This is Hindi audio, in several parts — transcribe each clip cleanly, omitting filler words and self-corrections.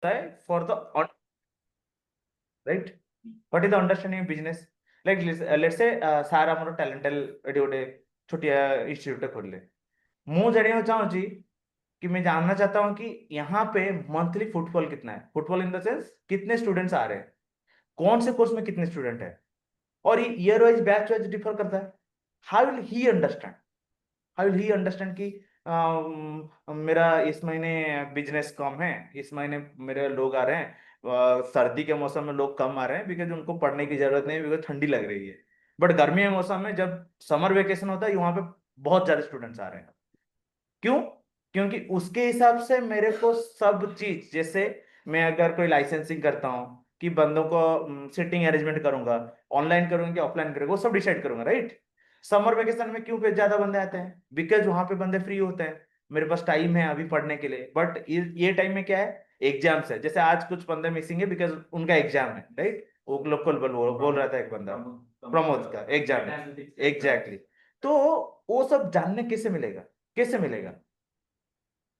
है for the right? What is the understanding of business? Like let's say sir ଆମର ଟାଲେଣ୍ଟାଲ ଏଠି ଗୋଟେ ଛୋଟିଆ ଇନଷ୍ଟିଟ୍ୟୁଟ खोलले ମୁଁ ଜାଣିବାକୁ ଚାହୁଁଛି कि मैं जानना चाहता हूँ कि यहाँ पे मंथली फुटफॉल कितना है, फुटफॉल इन द सेंस कितने स्टूडेंट्स आ रहे हैं, कौन से कोर्स में कितने स्टूडेंट है, और ये year wise batch wise differ करता है। How will he understand, how will he understand कि मेरा इस महीने बिजनेस कम है, इस महीने मेरे लोग आ रहे हैं, सर्दी के मौसम में लोग कम आ रहे हैं बिकॉज उनको पढ़ने की जरूरत नहीं, बिकॉज ठंडी लग रही है। बट गर्मी के मौसम में जब समर वेकेशन होता है वहां पे बहुत ज्यादा स्टूडेंट्स आ रहे हैं। क्यों? क्योंकि उसके हिसाब से मेरे को सब चीज, जैसे मैं अगर कोई लाइसेंसिंग करता हूँ कि बंदों को सिटिंग अरेंजमेंट करूंगा, ऑनलाइन करूंगा कि ऑफलाइन करूंगा, वो सब डिसाइड करूंगा, राइट। समर वेकेशन में क्यों पे ज्यादा बंदे आते हैं, बिकॉज वहां पे बंदे फ्री होते हैं, मेरे पास टाइम है अभी पढ़ने के लिए। बट ये टाइम में क्या है, एग्जाम्स है। जैसे आज कुछ बंदे मिसिंग है बिकॉज उनका एग्जाम है, राइट। वो लोकल बोल रहा था एक बंदा, प्रमोद का एग्जाम है, एग्जैक्टली। तो वो सब जानने कैसे मिलेगा, कैसे मिलेगा?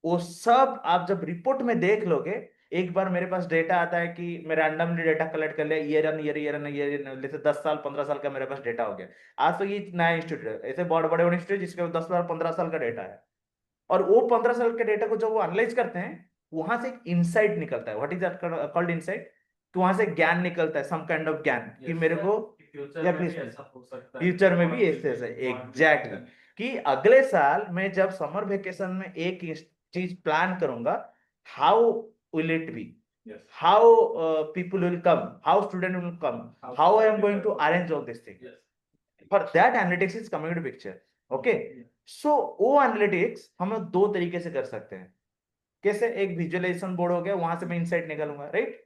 वो सब आप जब रिपोर्ट में देख लोगे, एक बार मेरे पास डेटा आता है कि मैं रैंडमली डेटा कलेक्ट कर लिया, ईयर जैसे 10 साल 15 साल का मेरे पास डेटा हो गया। आज तो ये नया इंस्टीट्यूट है, ऐसे बड़े बड़े इंस्टीट्यूट जिसके 10 साल 15 साल का डेटा है, और वो 15 साल के डेटा को जब वो एनालाइज करते हैं, वहां से एक इंसाइट निकलता है। What is that called insight? तो वहां से ज्ञान निकलता है, सम काइंड ऑफ ज्ञान कि मेरे को या प्लीज फ्यूचर में भी ऐसे ऐसे एग्जैक्टली कि अगले साल मैं जब समर वेकेशन में एक चीज प्लान करूंगा, how will it be, how people will come, how student will come, how I am going to arrange all this thing, for that analytics is coming to picture. Okay, so वो एनालिटिक्स हम लोग दो तरीके से कर सकते हैं। कैसे? एक विजुअलाइजेशन बोर्ड हो गया, वहां से मैं इंसाइट निकालूंगा, राइट।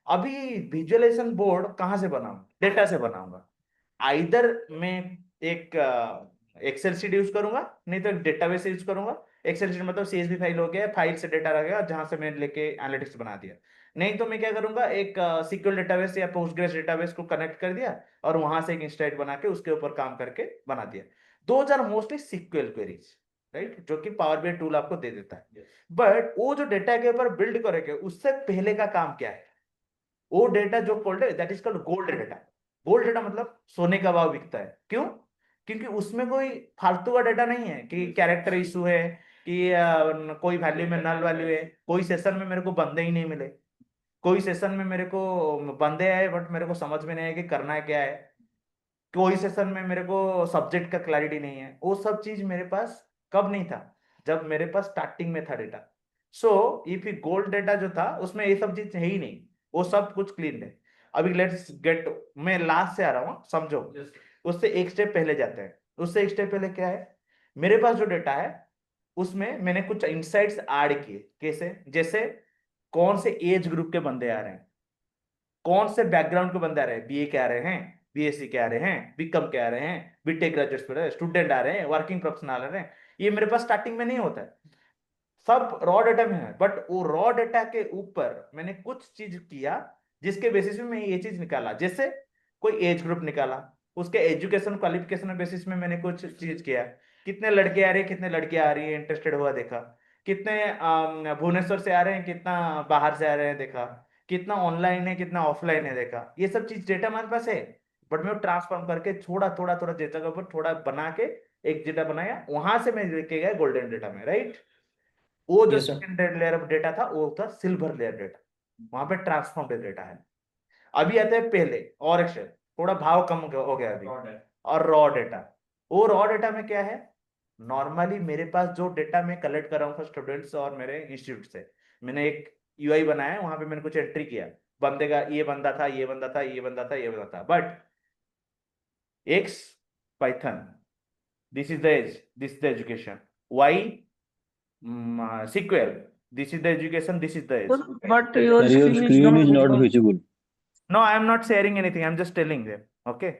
अभी विजुअलाइजेशन बोर्ड कहां से बनाऊंगा? डेटा से बनाऊंगा। आइदर मैं एक एक्सेल शीट यूज करूंगा, नहीं तो एक डेटाबेस यूज करूंगा। एक्सेल शीट मतलब सीएसवी फाइल हो गया, फाइल से डेटा रहेगा जहां से मैंने लेके एनालिटिक्स बना दिया। नहीं तो मैं क्या करूंगा, एक सीक्वल डेटाबेस या पोस्टग्रेस डेटाबेस को कनेक्ट कर दिया और वहां से एक इंस्टाइट बना के उसके ऊपर काम करके बना दिया। दो are mostly SQL queries, right, जो कि पावर बीआई टूल आपको दे देता है। बट वो जो डेटा के ऊपर बिल्ड करेंगे उससे पहले का काम क्या है, वो डेटा जो कोल्ड है that is called gold data. Gold data मतलब सोने का भाव बिकता है। क्यों? क्योंकि उसमें कोई फालतू का डेटा नहीं है कि कैरेक्टर इशू है, कि कोई वैल्यू में नल वैल्यू है, कोई सेशन में मेरे को बंदे ही नहीं मिले, कोई सेशन में मेरे को बंदे आए बट मेरे को समझ में नहीं आया कि करना है क्या है, कोई सेशन में मेरे को सब्जेक्ट का क्लैरिटी नहीं है। वो सब चीज मेरे पास कब नहीं था? जब मेरे पास स्टार्टिंग में था data. So if gold data जो था उसमें ये सब चीज है ही नहीं, वो सब कुछ क्लीन है। अभी लेट्स गेट, मैं लास्ट से आ रहा हूँ, समझो। उससे एक स्टेप पहले जाते हैं। उससे एक स्टेप पहले क्या है, मेरे पास जो डेटा है उसमें मैंने कुछ इंसाइट्स ऐड किए। कैसे? जैसे कौन से एज ग्रुप के बंदे आ रहे हैं, कौन से बैकग्राउंड के बंदे आ रहे हैं, बीए के आ रहे हैं, बीएससी के आ रहे हैं, बीकॉम के आ रहे हैं, बीटेक ग्रेजुएट स्टूडेंट आ रहे हैं, वर्किंग प्रोफेशनल आ रहे हैं। ये मेरे पास स्टार्टिंग में नहीं होता है, सब रॉ डेटा में है। बट वो रॉ डेटा के ऊपर मैंने कुछ चीज किया जिसके बेसिस में मैं ये चीज निकाला। जैसे कोई एज ग्रुप निकाला, उसके एजुकेशन क्वालिफिकेशन बेसिस में मैंने कुछ चीज किया, कितने लड़के आ रहे हैं कितने लड़कियां आ रही है, इंटरेस्टेड हुआ देखा, कितने भुवनेश्वर से आ रहे हैं कितना बाहर से आ रहे हैं देखा, कितना ऑनलाइन है कितना ऑफलाइन है देखा। ये सब चीज डेटा हमारे पास है, बट मैं ट्रांसफॉर्म करके थोड़ा थोड़ा थोड़ा डेटा के ऊपर थोड़ा बना के एक डेटा बनाया, वहां से मैं लेके गया गोल्डन डेटा में, राइट। वो जो yes sir. Second layer of data था वो था सिल्वर लेयर डेटा, वहां पे ट्रांसफॉर्म्ड डेटा है। अभी आता है पहले और एक्शन, थोड़ा भाव कम हो गया अभी, और रॉ डेटा। वो रॉ डेटा में क्या है, नॉर्मली मेरे पास जो डेटा मैं कलेक्ट कर रहा हूँ स्टूडेंट्स और मेरे इंस्टीट्यूट से, मैंने एक यूआई बनाया है, वहां पे मैंने कुछ एंट्री किया, बंदे का ये बंदा था ये बंदा था ये बंदा था ये बंदा था। But X Python, this is the edge, this is the education, Y SQL, this is the education, this is the age. But Sir, your your screen is screen not is not visible. visible. No, I am not sharing anything. I'm just telling them. Okay.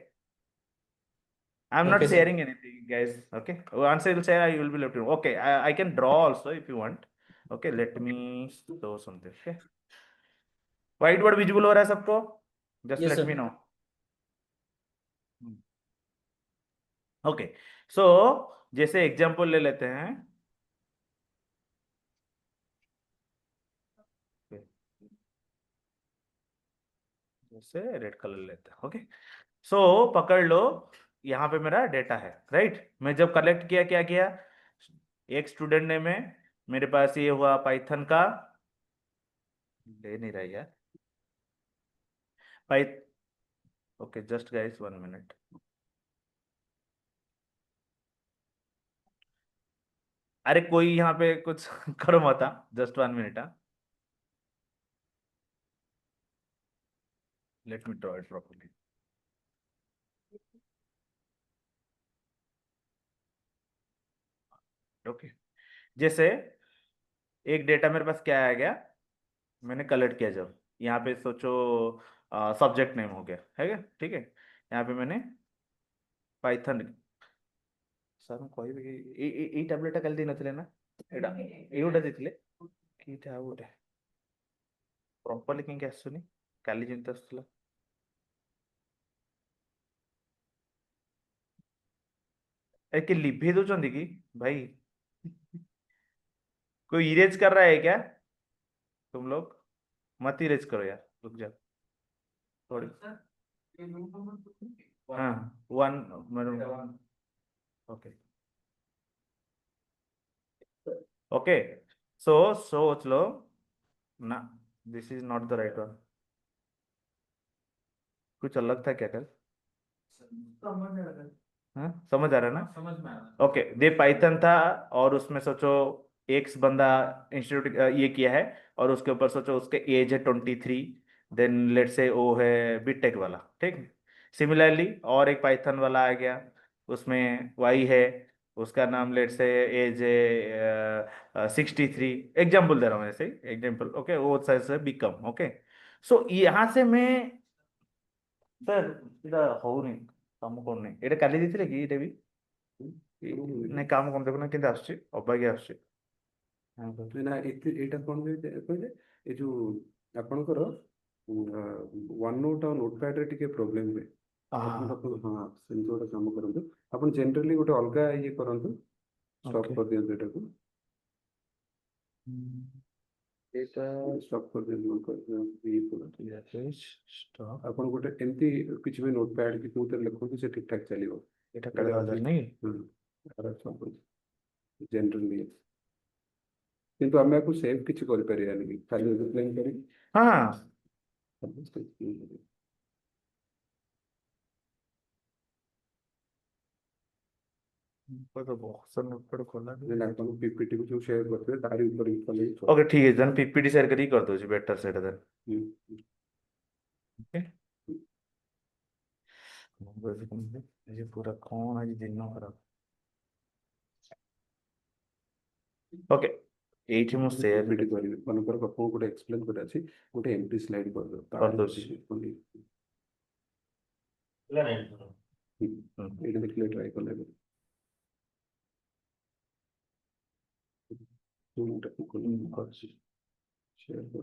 I'm not Okay, sir. sharing anything, guys. Okay. Once I will share, I will be left. Okay. I can draw also if you want. Okay. Let me show something. Okay. Whiteboard visible हो रहा है सबको? Just Yes, let sir. me know. Okay. So जैसे एग्जाम्पल ले लेते हैं। से रेड कलर लेते हैं। ओके, सो पकड़ लो, यहाँ पे मेरा डेटा है, राइट। मैं जब कलेक्ट किया, क्या किया, एक स्टूडेंट ने में मेरे पास ये हुआ पाइथन का, ले नहीं रहा यार, पाइ ओके जस्ट गाइस 1 मिनट। अरे कोई यहाँ पे कुछ करो मत, just 1 minute. Let me draw it properly. Okay, जैसे एक डेटा मेरे पास क्या आ गया, मैंने कलेक्ट किया, जब यहाँ पे सोचो सब्जेक्ट नेम हो गया है क्या, ठीक है। यहाँ पे मैंने पाइथन, सर कोई भी ई टैबलेट कल दी नथिले ना, एडा एउडा देथिले की था गोटे प्रॉपर्ली किंक आसुनी, काली जिंत आसुला। ए कि लिभे दोचंदी की भाई, कोई इरेज कर रहा है क्या तुम लोग, मत इरेज करो यार, रुक जाओ थोड़ी। हाँ, वन, ओके ओके, सो सोच लो ना, this is not the right one, कुछ अलग था क्या कल। हाँ समझ आ रहा है ना, समझ में आ रहा। ओके, दे पाइथन था, और उसमें सोचो एक्स बंदा इंस्टीट्यूट ये किया है, और उसके ऊपर सोचो उसके एज है 23, देन लेट से वो है बीटेक वाला, ठीक। सिमिलरली और एक पाइथन वाला आ गया, उसमें वाई है, उसका नाम लेट से एज है 63, एग्जाम्पल दे रहा हूँ ऐसे एग्जाम्पल, ओके, वो से बिकम, ओके। सो यहाँ से मैं, सर এটা ହଉନି, କାମ କରୁନି, ଏଇଟା କାଲି ଦେଇଥିଲେ କି ଏଇଟା ବି ନାଇଁ, କାମ କଣ ଦେଖୁନା କେମିତି ଆସୁଛି, ଅବାଗିଆ ଆସୁଛି। ନା ଏଇଟା କଣ କହିଲେ, ଏ ଯୋଉ ଆପଣଙ୍କର ୱାନ୍ ନୋଟ୍ ଆଉ ନୋଟ୍ ପ୍ୟାଡ୍ରେ ଟିକେ ପ୍ରୋବ୍ଲେମ୍ ହୁଏ। ହଁ ସେମିତି ଗୋଟେ କାମ କରନ୍ତୁ, ଆପଣ ଜେନେରାଲି ଗୋଟେ ଅଲଗା ଇଏ କରନ୍ତୁ, ଷ୍ଟପ୍ କରିଦିଅନ୍ତୁ ଏଟାକୁ, ଏଇଟା ଷ୍ଟପ୍ କରିଦିଅନ୍ତୁ। ଆପଣ ଗୋଟେ ଏମିତି କିଛି ବି ନୋଟ୍ ପ୍ୟାଡ୍ କି କୋଉଥିରେ ଲେଖନ୍ତୁ, ସେ ଠିକ୍ ଠାକ୍ ଚାଲିବ। ଏଇଟା କାଢି ଦରକାର ନାଇଁ, ଜେନେରାଲି କିନ୍ତୁ ଆମେ ଆକୁ ସେଭ୍ କିଛି କରିପାରିବାନି, ଖାଲି ରିପ୍ଲେନ୍ କରି ହଁ तो बहुत सा नोटपैड खोला देन ଆପଣ PPT को जो शेयर करते हैं तारी ऊपर ही कले ओके ठीक है, देन पीपीटी शेयर करी कर दो जी, बेटर सेट देन ओके। ये पूरा कौन आज दिन खराब, ओके ଏଇଠି ମୁଁ ସେୟାର PPT କରିବେ, ମନେକର ଆପଣଙ୍କୁ ଗୋଟେ ଏକ୍ସପ୍ଲେନ୍ କରିବାର ଅଛି, ଗୋଟେ ଏମ୍ପ୍ଟି ସ୍ଲାଇଡ୍ କରିଦେବ, କରିଦଉଛି। ଏଇଟା ଦେଖିଲେ ଟ୍ରାଏ କଲେ शेयर कर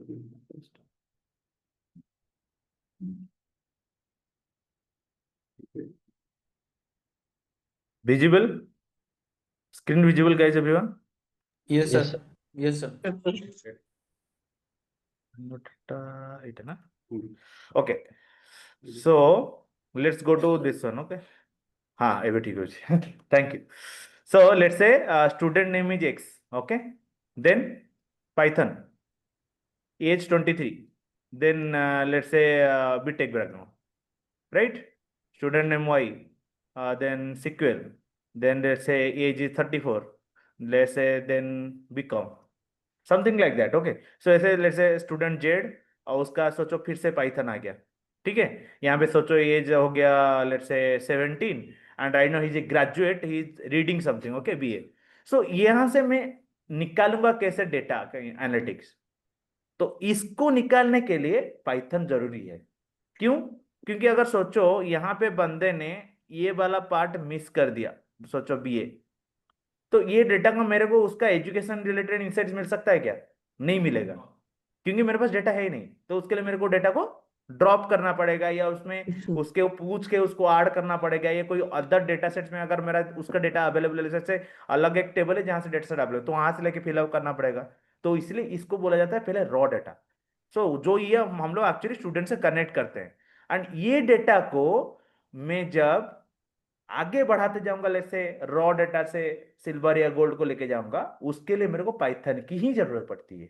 visible, screen visible guys everyone. Yes, sir. Yes, sir. नोटा इट ना, okay, so let's go to this one, okay. हाँ एबे ठीक हो, thank you. So let's say student name is x, okay, then Python age 23, then let's say BTech background, right, student name y, then SQL, then let's say age is 34, let's say then become something like that, okay। so ऐसे let's say student z, और उसका सोचो फिर से पाइथन आ गया, ठीक है। यहाँ पे सोचो एज हो गया let's say 17, and I know he is a graduate, he is reading something, okay BA. So यहाँ से मैं निकालूंगा कैसे डेटा एनालिटिक्स, तो इसको निकालने के लिए पाइथन जरूरी है। क्यों, क्योंकि अगर सोचो यहाँ पे बंदे ने ये वाला पार्ट मिस कर दिया, सोचो बीए, तो ये डेटा का मेरे को उसका एजुकेशन रिलेटेड इंसाइट्स मिल सकता है क्या, नहीं मिलेगा, क्योंकि मेरे पास डेटा है ही नहीं। तो उसके लिए मेरे को डेटा को ड्रॉप करना पड़ेगा, या उसमें उसके पूछ के उसको ऐड करना पड़ेगा, या कोई अदर डेटा सेट्स में अगर मेरा उसका डेटा अवेलेबल है, जैसे अलग एक टेबल है जहां से डेटा सेट अवेलेबल, तो वहां से लेके फिलअप करना पड़ेगा। तो इसलिए इसको बोला जाता है पहले रॉ डेटा। सो जो ये हम लोग एक्चुअली स्टूडेंट से कनेक्ट करते हैं, एंड ये डेटा को मैं जब आगे बढ़ाते जाऊंगा, जैसे रॉ डेटा से सिल्वर या गोल्ड को लेके जाऊंगा, उसके लिए मेरे को पाइथन की ही जरूरत पड़ती है,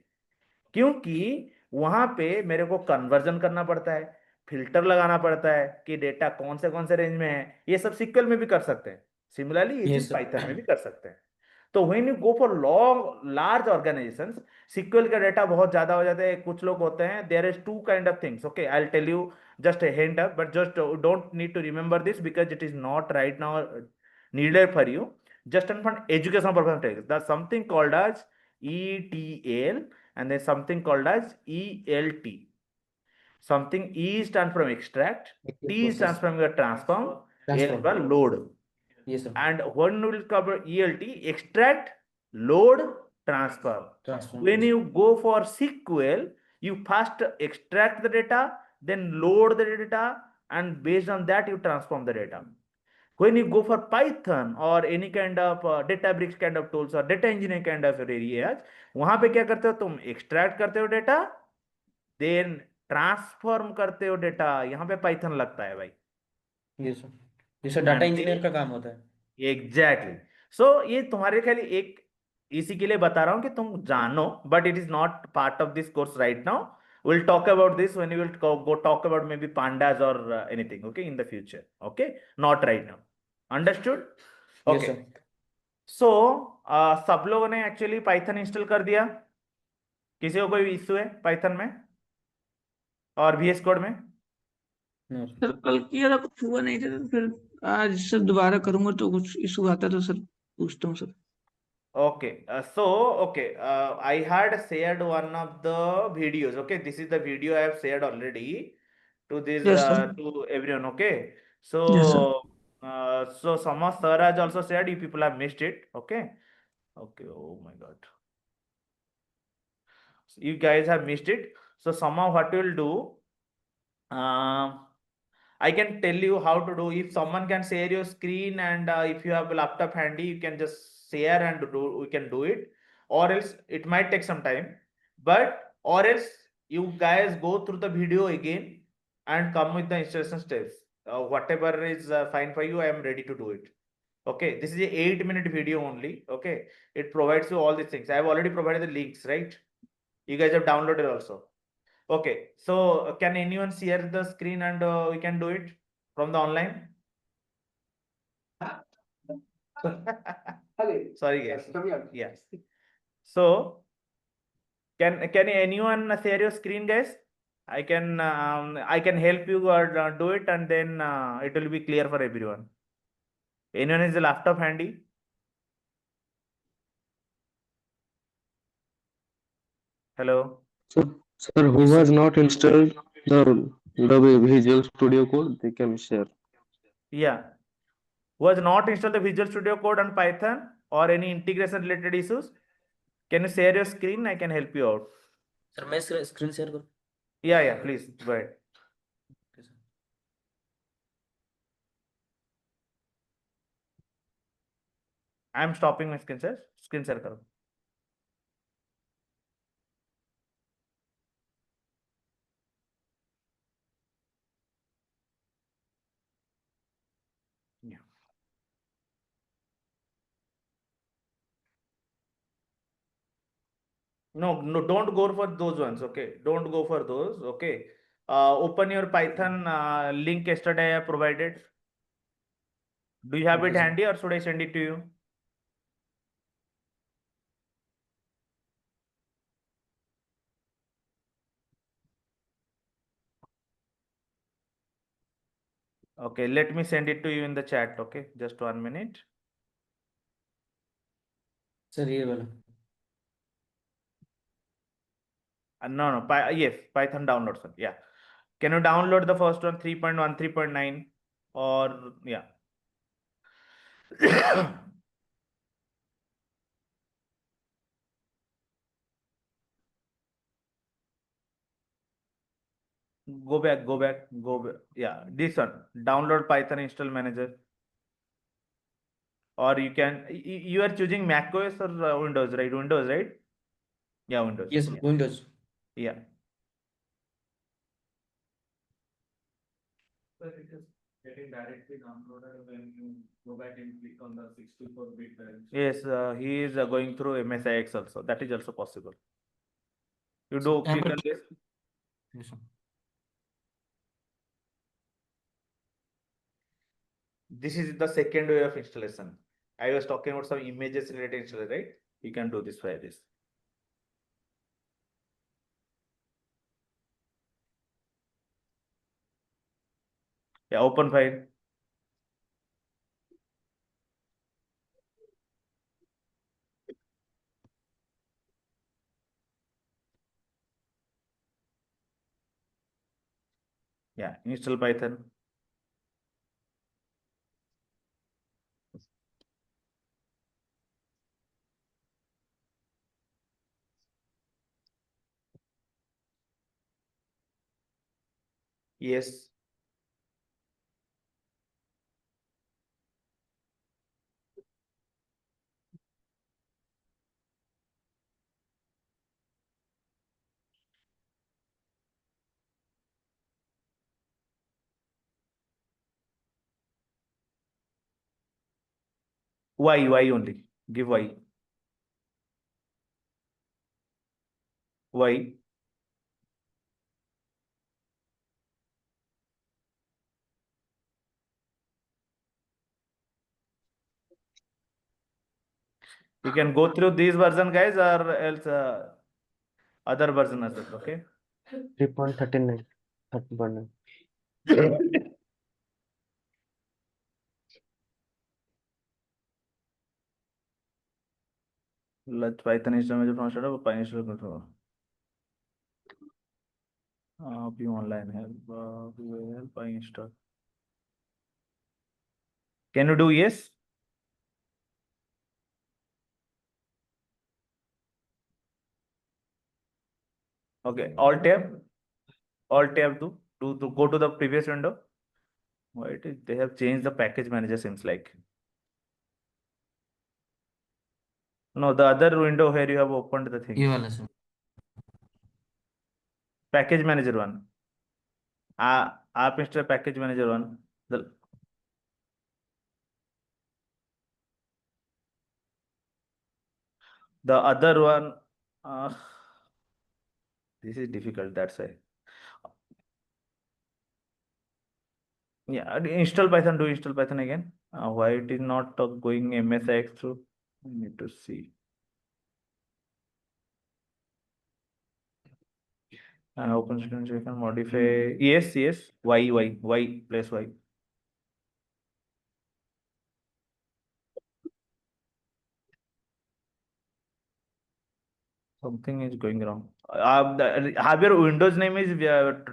क्योंकि वहां पे मेरे को कन्वर्जन करना पड़ता है, फिल्टर लगाना पड़ता है कि डेटा कौन से रेंज में है। ये सब सीक्वल में भी कर सकते हैं, सिमिलरली ये Yes, चीज sir. पाइथन में भी कर सकते हैं। तो when you go for long large organisations, SQL का डेटा बहुत ज्यादा हो जाता है। कुछ लोग होते हैं, there is two kind of things, okay, I will tell you just a hint up, but just don't need to remember this because it is not right now needed for you. Just on for educational purposes, there's something called as ETL and there's something called as ELT. Something E stands from extract, T stands Process. from your transform, L Transform. for load. Yes, sir. And when we will cover ELT, extract, load, transform. Transform. When you go for SQL, you first extract the data, then load the data, and based on that you transform the data. When you go for Python or any kind of Databricks kind of tools or data engineering kind of areas, वहां पे क्या करते हो तुम? एक्सट्रैक्ट करते हो डेटा, देन ट्रांसफॉर्म करते हो डेटा। यहाँ पे पाइथन लगता है भाई। Yes, sir. ये सर डाटा एंड इंजीनियर का काम होता है। एग्जैक्टली। सो ये तुम्हारे खाली एक इसी के लिए बता रहा हूं कि तुम जानो, but it is not part of this course right now. We'll talk about this when we will go talk about maybe pandas or anything, okay, in the future, okay, not right now. Understood? Yes, Okay. sir. So सब लोगों ने एक्चुअली पाइथन इंस्टॉल कर दिया? किसी को कोई इश्यू है पाइथन में और VS कोड में? No, sir. सर कल किया था, कुछ हुआ नहीं था, तो फिर आज सर दोबारा करूंगा तो कुछ इशू आता तो सर पूछता हूँ sir. Okay, okay, I had shared one of the videos. Okay, this is the video I have shared already to this yes sir. to everyone. Okay, yes sir. so Samas sir has also shared. You people have missed it. Okay, okay. Oh my God, you guys have missed it. So somehow what we'll do, I can tell you how to do. If someone can share your screen and if you have a laptop handy, you can just share and do. We can do it, or else it might take some time. But or else you guys go through the video again and come with the instruction steps. Whatever is fine for you, I am ready to do it. Okay, this is a 8-minute video only. Okay, it provides you all these things. I have already provided the links, right? You guys have downloaded also. Okay, so can anyone share the screen and we can do it from the online? Sorry guys. Yes. So can anyone share your screen, guys? I can help you do it, and then it will be clear for everyone. Anyone is the laptop handy? Hello. Sir, who has not installed the Adobe Visual Studio Code, they can share. Yeah. Who has not installed the Visual Studio Code and Python or any integration related issues? Can you share your screen? I can help you out. Sir मैं स्क्रीन शेयर करूँ? Yeah, please go ahead. Okay, sir. I am stopping my screen share. Screen share करो. Yeah. No, don't go for those ones. Okay, don't go for those. Okay, open your Python link yesterday I provided. Do you have it Okay, sir. handy or should I send it to you? Okay, let me send it to you in the chat. Okay, just 1 minute. Sir ये वाला। No, yes, Python download, sir. Yeah. Can you download the first one, 3.1, 3.9, or yeah. Go back. Yeah, this one. Download Python install manager. Or you can, you are choosing Mac OS or Windows, right? Windows, right? Yeah, Windows. Yes, Yeah. Windows. Yeah. But it is getting directly downloaded when you go back and click on the 64-bit drive. Yes, he is going through MSIX also. That is also possible. You do यहाँ click पर on this. yes, sir. This is the second way of installation. I was talking about some images related installation, right? You can do this by this. Yeah, open file. Yeah, install Python. Yes. Why only? Give why. Why? You can go through this version, guys, or else other version as well. Okay. 3.39. 30.9. Let Python install major from startup. Python install control. Be online help. We will help I install. Can you do yes? Okay. Alt tab. Alt tab to go to the previous window. Why it is they have changed the package manager seems like. No, the other window where you have opened the ये thing. वाला sir. Package manager one. App install package manager one. The other one. This is difficult. That's why. Yeah, install Python. Do install Python again. Why it is not going MSIX through? I need to see. Open student, you can modify. Yes. Y plus Y. Something is going wrong. Have your Windows name is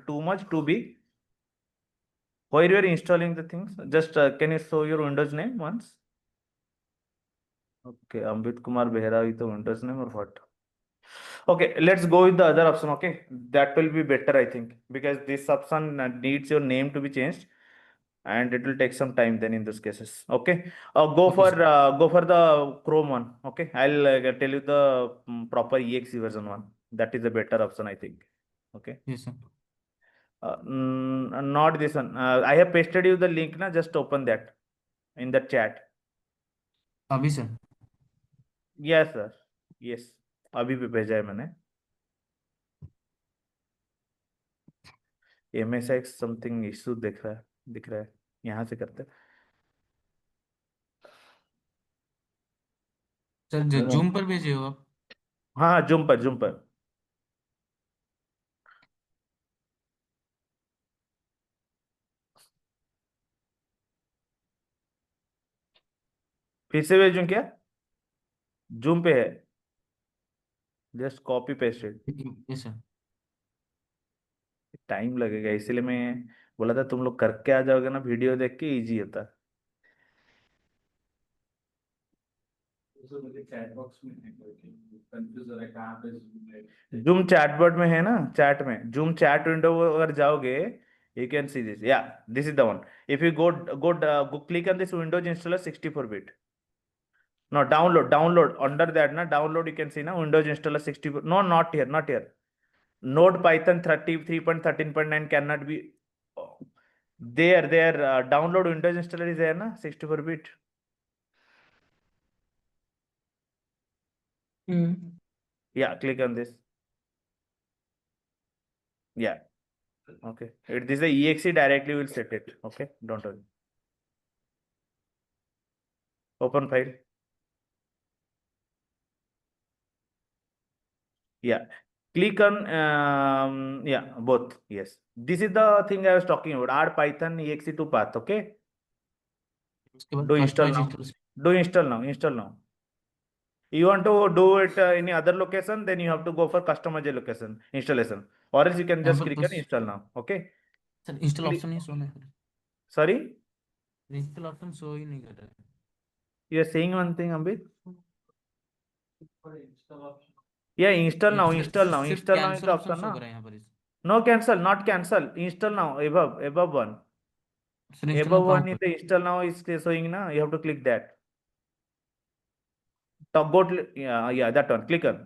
too much, too big? Where you are installing the things? Just can you show your Windows name once? Okay, Ambit Kumar Behra is the Windows name or what? Okay, let's go with the other option. Okay, that will be better, I think, because this option needs your name to be changed, and it will take some time. Then in those cases, okay, go Okay, for the Chrome one. Okay, I'll tell you the proper exe version one. That is a better option, I think. Okay. yes sir. Not this one. I have pasted you the link. Na, just open that in the chat. अभी सर. Yes, sir. Yes. अभी भी भेजा है मैंने. MSX समथिंग इशू दिख रहा है. यहाँ से करते हैं. सर जूम पर भेजे हो आप. हाँ, जूम पर. फिर से भेजूं क्या? जूम पे है. Just copy pasted. Yes sir. Time लगेगा, इसलिए मैं बोला था तुम लोग करके आ जाओगे ना, वीडियो देख के इजी होता. जूम चैटबॉट में है ना, चैट में जूम चैट विंडो अगर जाओगे, you can see this. Yeah, this is the one. If you go click on this Windows installer 64-bit. No, download under that na download, you can see na Windows installer 64. No, not here. Node Python 33.13.9 cannot be. There, download Windows installer is there, na 64-bit. Yeah, click on this. Yeah. Okay. This is the exe directly will set it. Okay. Don't worry. Open file. Yeah. Click on yeah, both. Yes. This is the thing I was talking about. Add Python exe to path. Okay. उसके बाद Do install customize now. install Do install now. Install now. You want to do it any other location, then you have to go for customize location installation, or else you can यहाँ just पर click on कुछ install now. Okay. Sir install Click. Option नहीं शो नहीं Sorry. इंस्टॉल ऑप्शन शो ही नहीं कर रहा है You are saying one thing, Ambit. Yeah, install now. सिर्फ Install now. सिर्फ Install now is cancel the option option, show na. कर रहा है यहाँ पर इस No cancel, not cancel. Install now. Above one. Sir install Above now कहाँ one is पर the install now is showing na. You have to click that. Top go to, yeah, that one. Click on.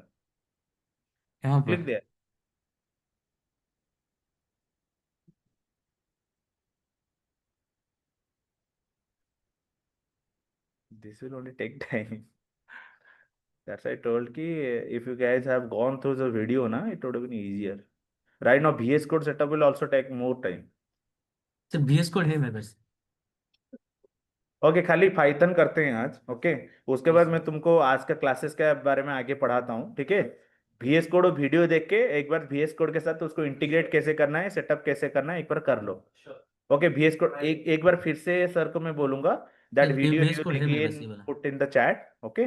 यहाँ पर Click there. This will only take time. That's why I told ki if you guys have gone through the video na, it would have been easier. Right now, VS Code setup will also take more time. Sir VS code है मेरे पास ओके, खाली पाइथन करते हैं आज. ओके, उसके बाद मैं तुमको आज का क्लासेस के बारे में आगे पढ़ाता हूँ. ठीक है. VS कोड वीडियो देख के एक बार VS कोड के साथ उसको इंटीग्रेट कैसे करना है, सेटअप कैसे करना है, एक बार कर लो. ओके, VS कोड एक बार फिर से सर को मैं बोलूंगा. That sir video VS you code है मेरे पास अगेन ये वाला put in the chat. Okay.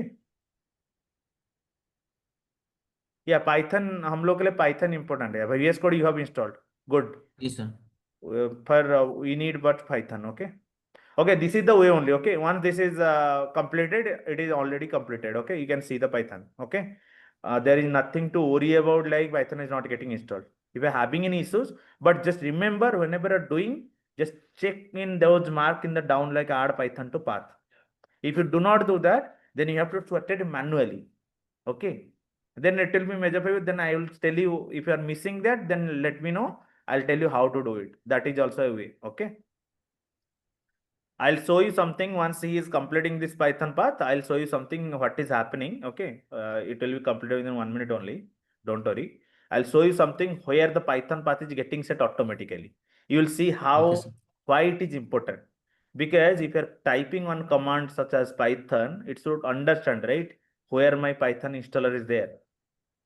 या पाइथन हम लोग के लिए पाइथन इंपॉर्टेंट है. VS code you have installed. Good. जी sir For we need but Python. Okay. Okay, this is the way only. Okay, once this is completed, it is already completed. Okay, you can see the Python. Okay, there is nothing to worry about, like Python is not getting installed. If you're having any issues, but just remember, whenever you're doing, just check in those mark in the down, like add Python to path. If you do not do that, then you have to sort it manually. Okay, then it will be measure for you. Then I will tell you if you are missing that, then let me know. I'll tell you how to do it. That is also a way. Okay. I'll show you something once he is completing this Python path. I'll show you something what is happening. Okay. It will be completed within 1 minute only. Don't worry. I'll show you something where the Python path is getting set automatically. You will see okay how, sir why it is important. Because if you're typing one command such as Python, it should understand, right? Where my Python installer is there.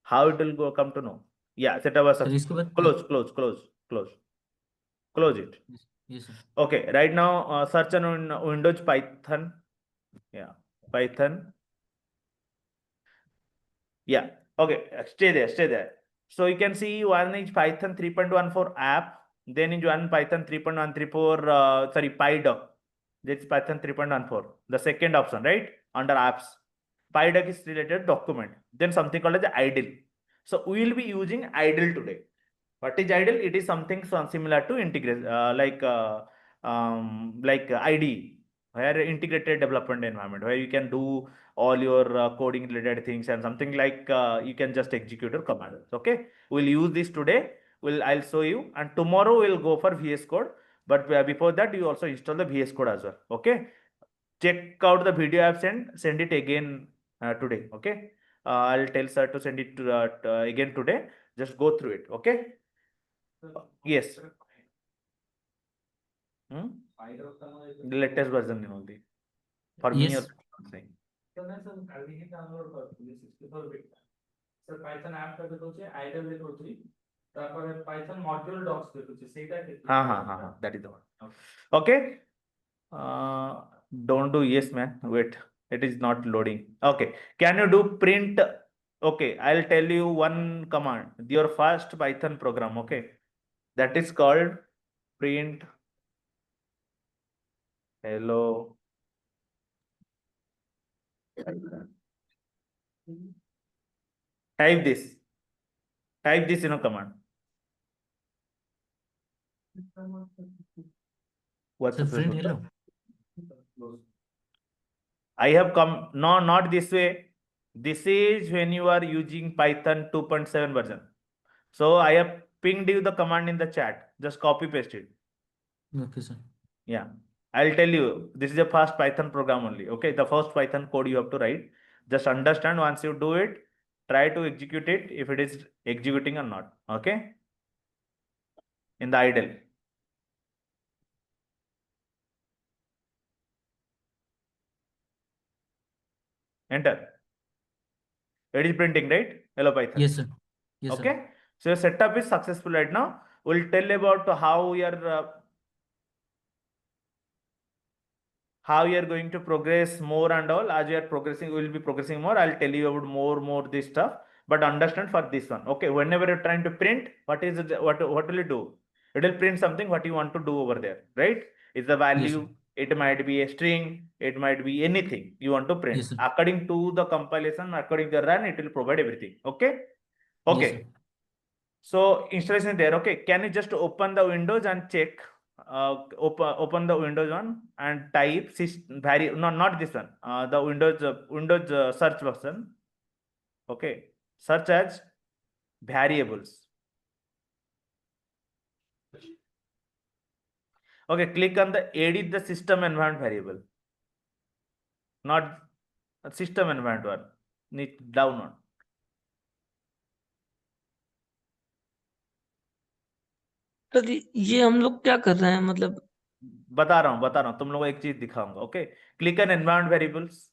How it will go come to know. Yeah, set up a sir इसके बाद close it. ये sir Okay, right now search on Windows Python. Yeah, Python. Yeah, okay, stay there. So you can see one is Python 3.14 app, then is one Python 3.134, sorry, PyDoc. That's Python 3.14. The second option, right? Under apps. PyDoc is related document. Then something called as idle. So we will be using idle today. What is idle? It is something similar to integrate, like IDE, where integrated development environment, where you can do all your coding related things and something like you can just execute your commands. Okay, we'll use this today. I'll show you, and tomorrow we'll go for VS Code. But before that, you also install the VS Code as well. Okay, check out the video I've send it again today. Okay, I'll tell sir to send it to, again today. Just go through it. Okay. Yes. The latest version only. For me, Yes. also I'm saying. Sir Python app का देखोचे आइडल देखोची তারপরে পাইথন মডিউল ডক্স দেখোছি সেটা কি हाँ, that is the one. Okay. Don't do yes, man. Wait, it is not loading. Okay, can you do print? Okay, I'll tell you one command. Your first Python program. Okay, that is called print. Hello. Type this. Type this in a command. What's sir the friend print? Hello I have come, no, not this way. This is when you are using Python 2.7 version. So I have pinged you the command in the chat. Just copy paste it. Okay, sir. Yeah, I'll tell you. This is the first Python program only. Okay, the first Python code you have to write. Just understand once you do it, try to execute it if it is executing or not. Okay, in the idle. Enter. It is printing, right? Hello Python. Yes, sir. Yes, sir. Okay, so your setup is successful right now. We'll tell about how you are going to progress more and all. As you are progressing, we will be progressing more. I'll tell you about more this stuff, but understand for this one. Okay, whenever you're trying to print, what will you do? It will print something what you want to do over there, right? Is the Yes, value. sir. It might be a string, it might be anything you want to print. Yes, sir. According to the compilation, according to the run, it will provide everything. Okay. Yes, Okay, sir. so installation is there. Okay, can you just open the windows and check? Open the Windows one and type not this one. The Windows search button. Okay, search as variables. Okay, click on the edit the system environment variable, not system environment one. Need down one. तो ये हम लोग क्या कर रहे हैं मतलब? बता रहा हूँ तुम लोगों को एक चीज दिखाऊंगा. Okay, click on environment variables.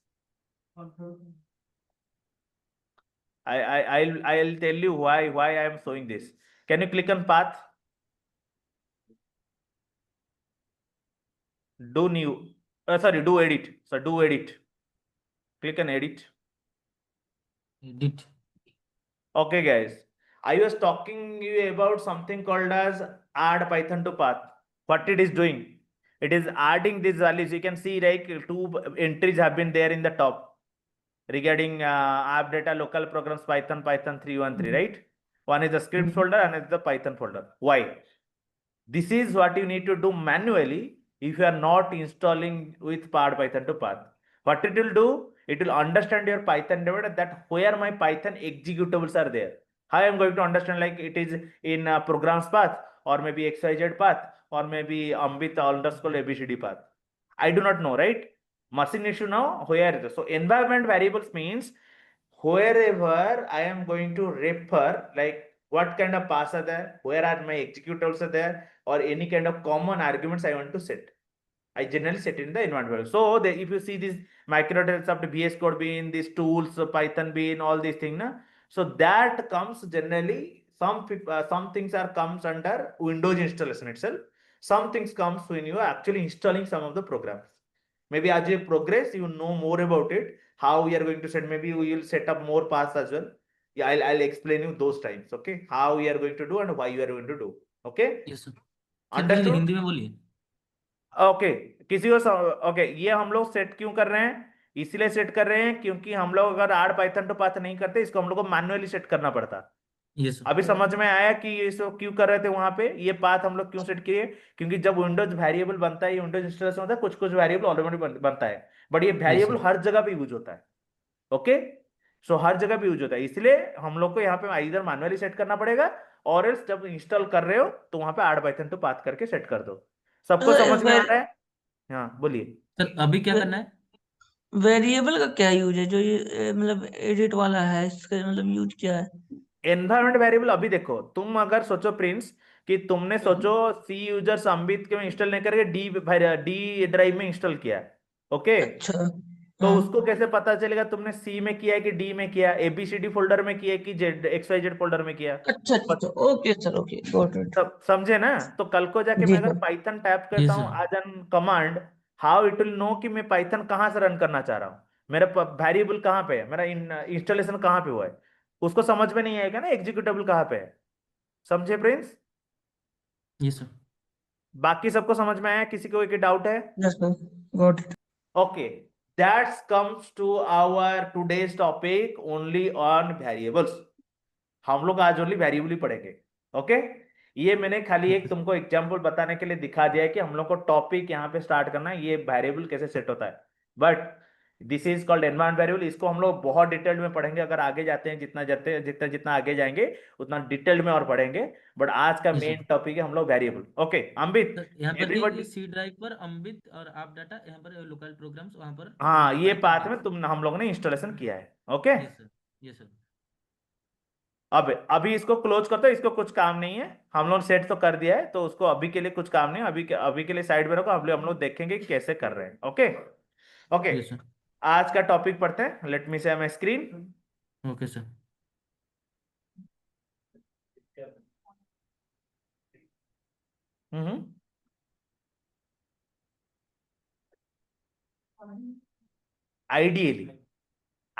I'll tell you why I am showing this. Can you click on path? Do new. Sorry, do edit. So do edit. Click on edit. Edit. Okay, guys. I was talking you about something called as add Python to path. What it is doing? It is adding these values. You can see like two entries have been there in the top regarding app data, local programs, Python 313, right? One is the script folder and is the Python folder. Why? This is what you need to do manually if you are not installing with Pad Python to path. What it will do, it will understand your Python data that where my Python executables are there. How I am going to understand like it is in programs path or maybe XYZ path or maybe Ambit underscore ABCD path. I do not know, right? Machine needs to know where it is. So environment variables means wherever I am going to refer, like what kind of paths are there, where are my executables are there, or any kind of common arguments I want to set. I generally set in the environment variable. So if you see this microdetails of the VS Code bean, these tools, Python bean, all these things, so that comes generally some things are comes under Windows installation itself. Some things comes when you are actually installing some of the programs. Maybe as you progress, you know more about it. How we are going to set? Maybe we will set up more paths as well. Yeah, I'll explain you those times. Okay, how we are going to do and why you are going to do. Okay, Yes, sir. Sir please understood? Hindi में बोलिए. ओके, किसी को ओके, ये हम लोग सेट क्यों कर रहे हैं? इसलिए सेट कर रहे हैं क्योंकि हम लोग अगर आड पाइथन टू पाथ नहीं करते, इसको हम लोग को मैन्युअली सेट करना पड़ता. Yes sir. अभी समझ में आया कि ये सब क्यों कर रहे थे वहां पे? ये पाथ हम लोग क्यों सेट किए? क्योंकि जब विंडोज वेरिएबल बनता है, विंडोज इंस्टॉलेशन होता है, कुछ कुछ वेरिएबल ऑटोमेटिक बनता है, बट ये वेरिएबल हर जगह पे यूज होता है. ओके, सो हर जगह पे यूज होता है, इसलिए हम लोग को यहाँ पे इधर मैन्युअली सेट करना पड़ेगा, और एल्स जब इंस्टॉल कर रहे हो तो वहां पे आड पाइथन टू पाथ करके सेट कर दो. सबको समझ में आ रहा है? हाँ बोलिए. सर अभी क्या करना है? वेरिएबल का क्या यूज है जो ये मतलब एडिट वाला है, इसका मतलब यूज क्या है? एनवायरमेंट वेरिएबल अभी देखो, तुम अगर सोचो प्रिंस कि तुमने सोचो सी यूजर संबित के में इंस्टॉल नहीं करके डी ड्राइव में इंस्टॉल किया, ओके? अच्छा, तो हाँ, उसको कैसे पता चलेगा तुमने सी में किया है कि डी में किया, एबीसीडी फोल्डर में किया कि XYZ फोल्डर में किया? अच्छा अच्छा अच्छा, okay sir, okay, got it. सब समझे ना? तो कल को जाके जी मैं अगर सर। पाइथन टाइप करता यस हूँ sir. As an command, how it will know कि मैं पाइथन कहाँ से रन करना चाह रहा हूँ, मेरा वेरिएबल कहाँ पे है, मेरा इंस्टॉलेशन कहाँ पे हुआ है, उसको समझ में नहीं आएगा ना एग्जीक्यूटेबल कहाँ पे है. समझे प्रिंस? Yes sir. बाकी सबको समझ में आया? किसी को कोई डाउट है? Yes sir, got it. Okay, that comes to our today's topic only on variables. हम लोग आज ओनली वेरिएबल ही पढ़ेंगे. ओके, ये मैंने खाली एक तुमको एग्जांपल बताने के लिए दिखा दिया है कि हम लोग को टॉपिक यहाँ पे स्टार्ट करना है, ये वेरिएबल कैसे सेट होता है. But this is called environment variable. इसको हम लोग बहुत डिटेल्ड में पढ़ेंगे, अगर आगे जाते हैं, जितना जाते हैं, जितना जितना आगे जाएंगे उतना डिटेल्ड में और पढ़ेंगे। बट आज का Yes, sir. मेन टॉपिक है हम लोग वेरिएबल। ओके अमित, सर यहाँ पर एवरीबॉडी, कि सी ड्राइव पर अम्बित और आप डाटा, यहाँ पर लोकल प्रोग्राम्स, वहाँ पर हाँ ये Python पाथ के। में तुम हम लोगों ने इंस्टॉलेशन किया है। Okay yes sir, yes sir. अब अभी इसको क्लोज करते, इसको कुछ काम नहीं है, हम लोग सेट तो कर दिया है, तो उसको अभी के लिए कुछ काम नहीं है, अभी के लिए साइड में रखो, हम लोग देखेंगे कि कैसे कर रहे हैं। Okay okay, yes sir. आज का टॉपिक पढ़ते हैं। लेट मी से my screen. Okay sir. Hmm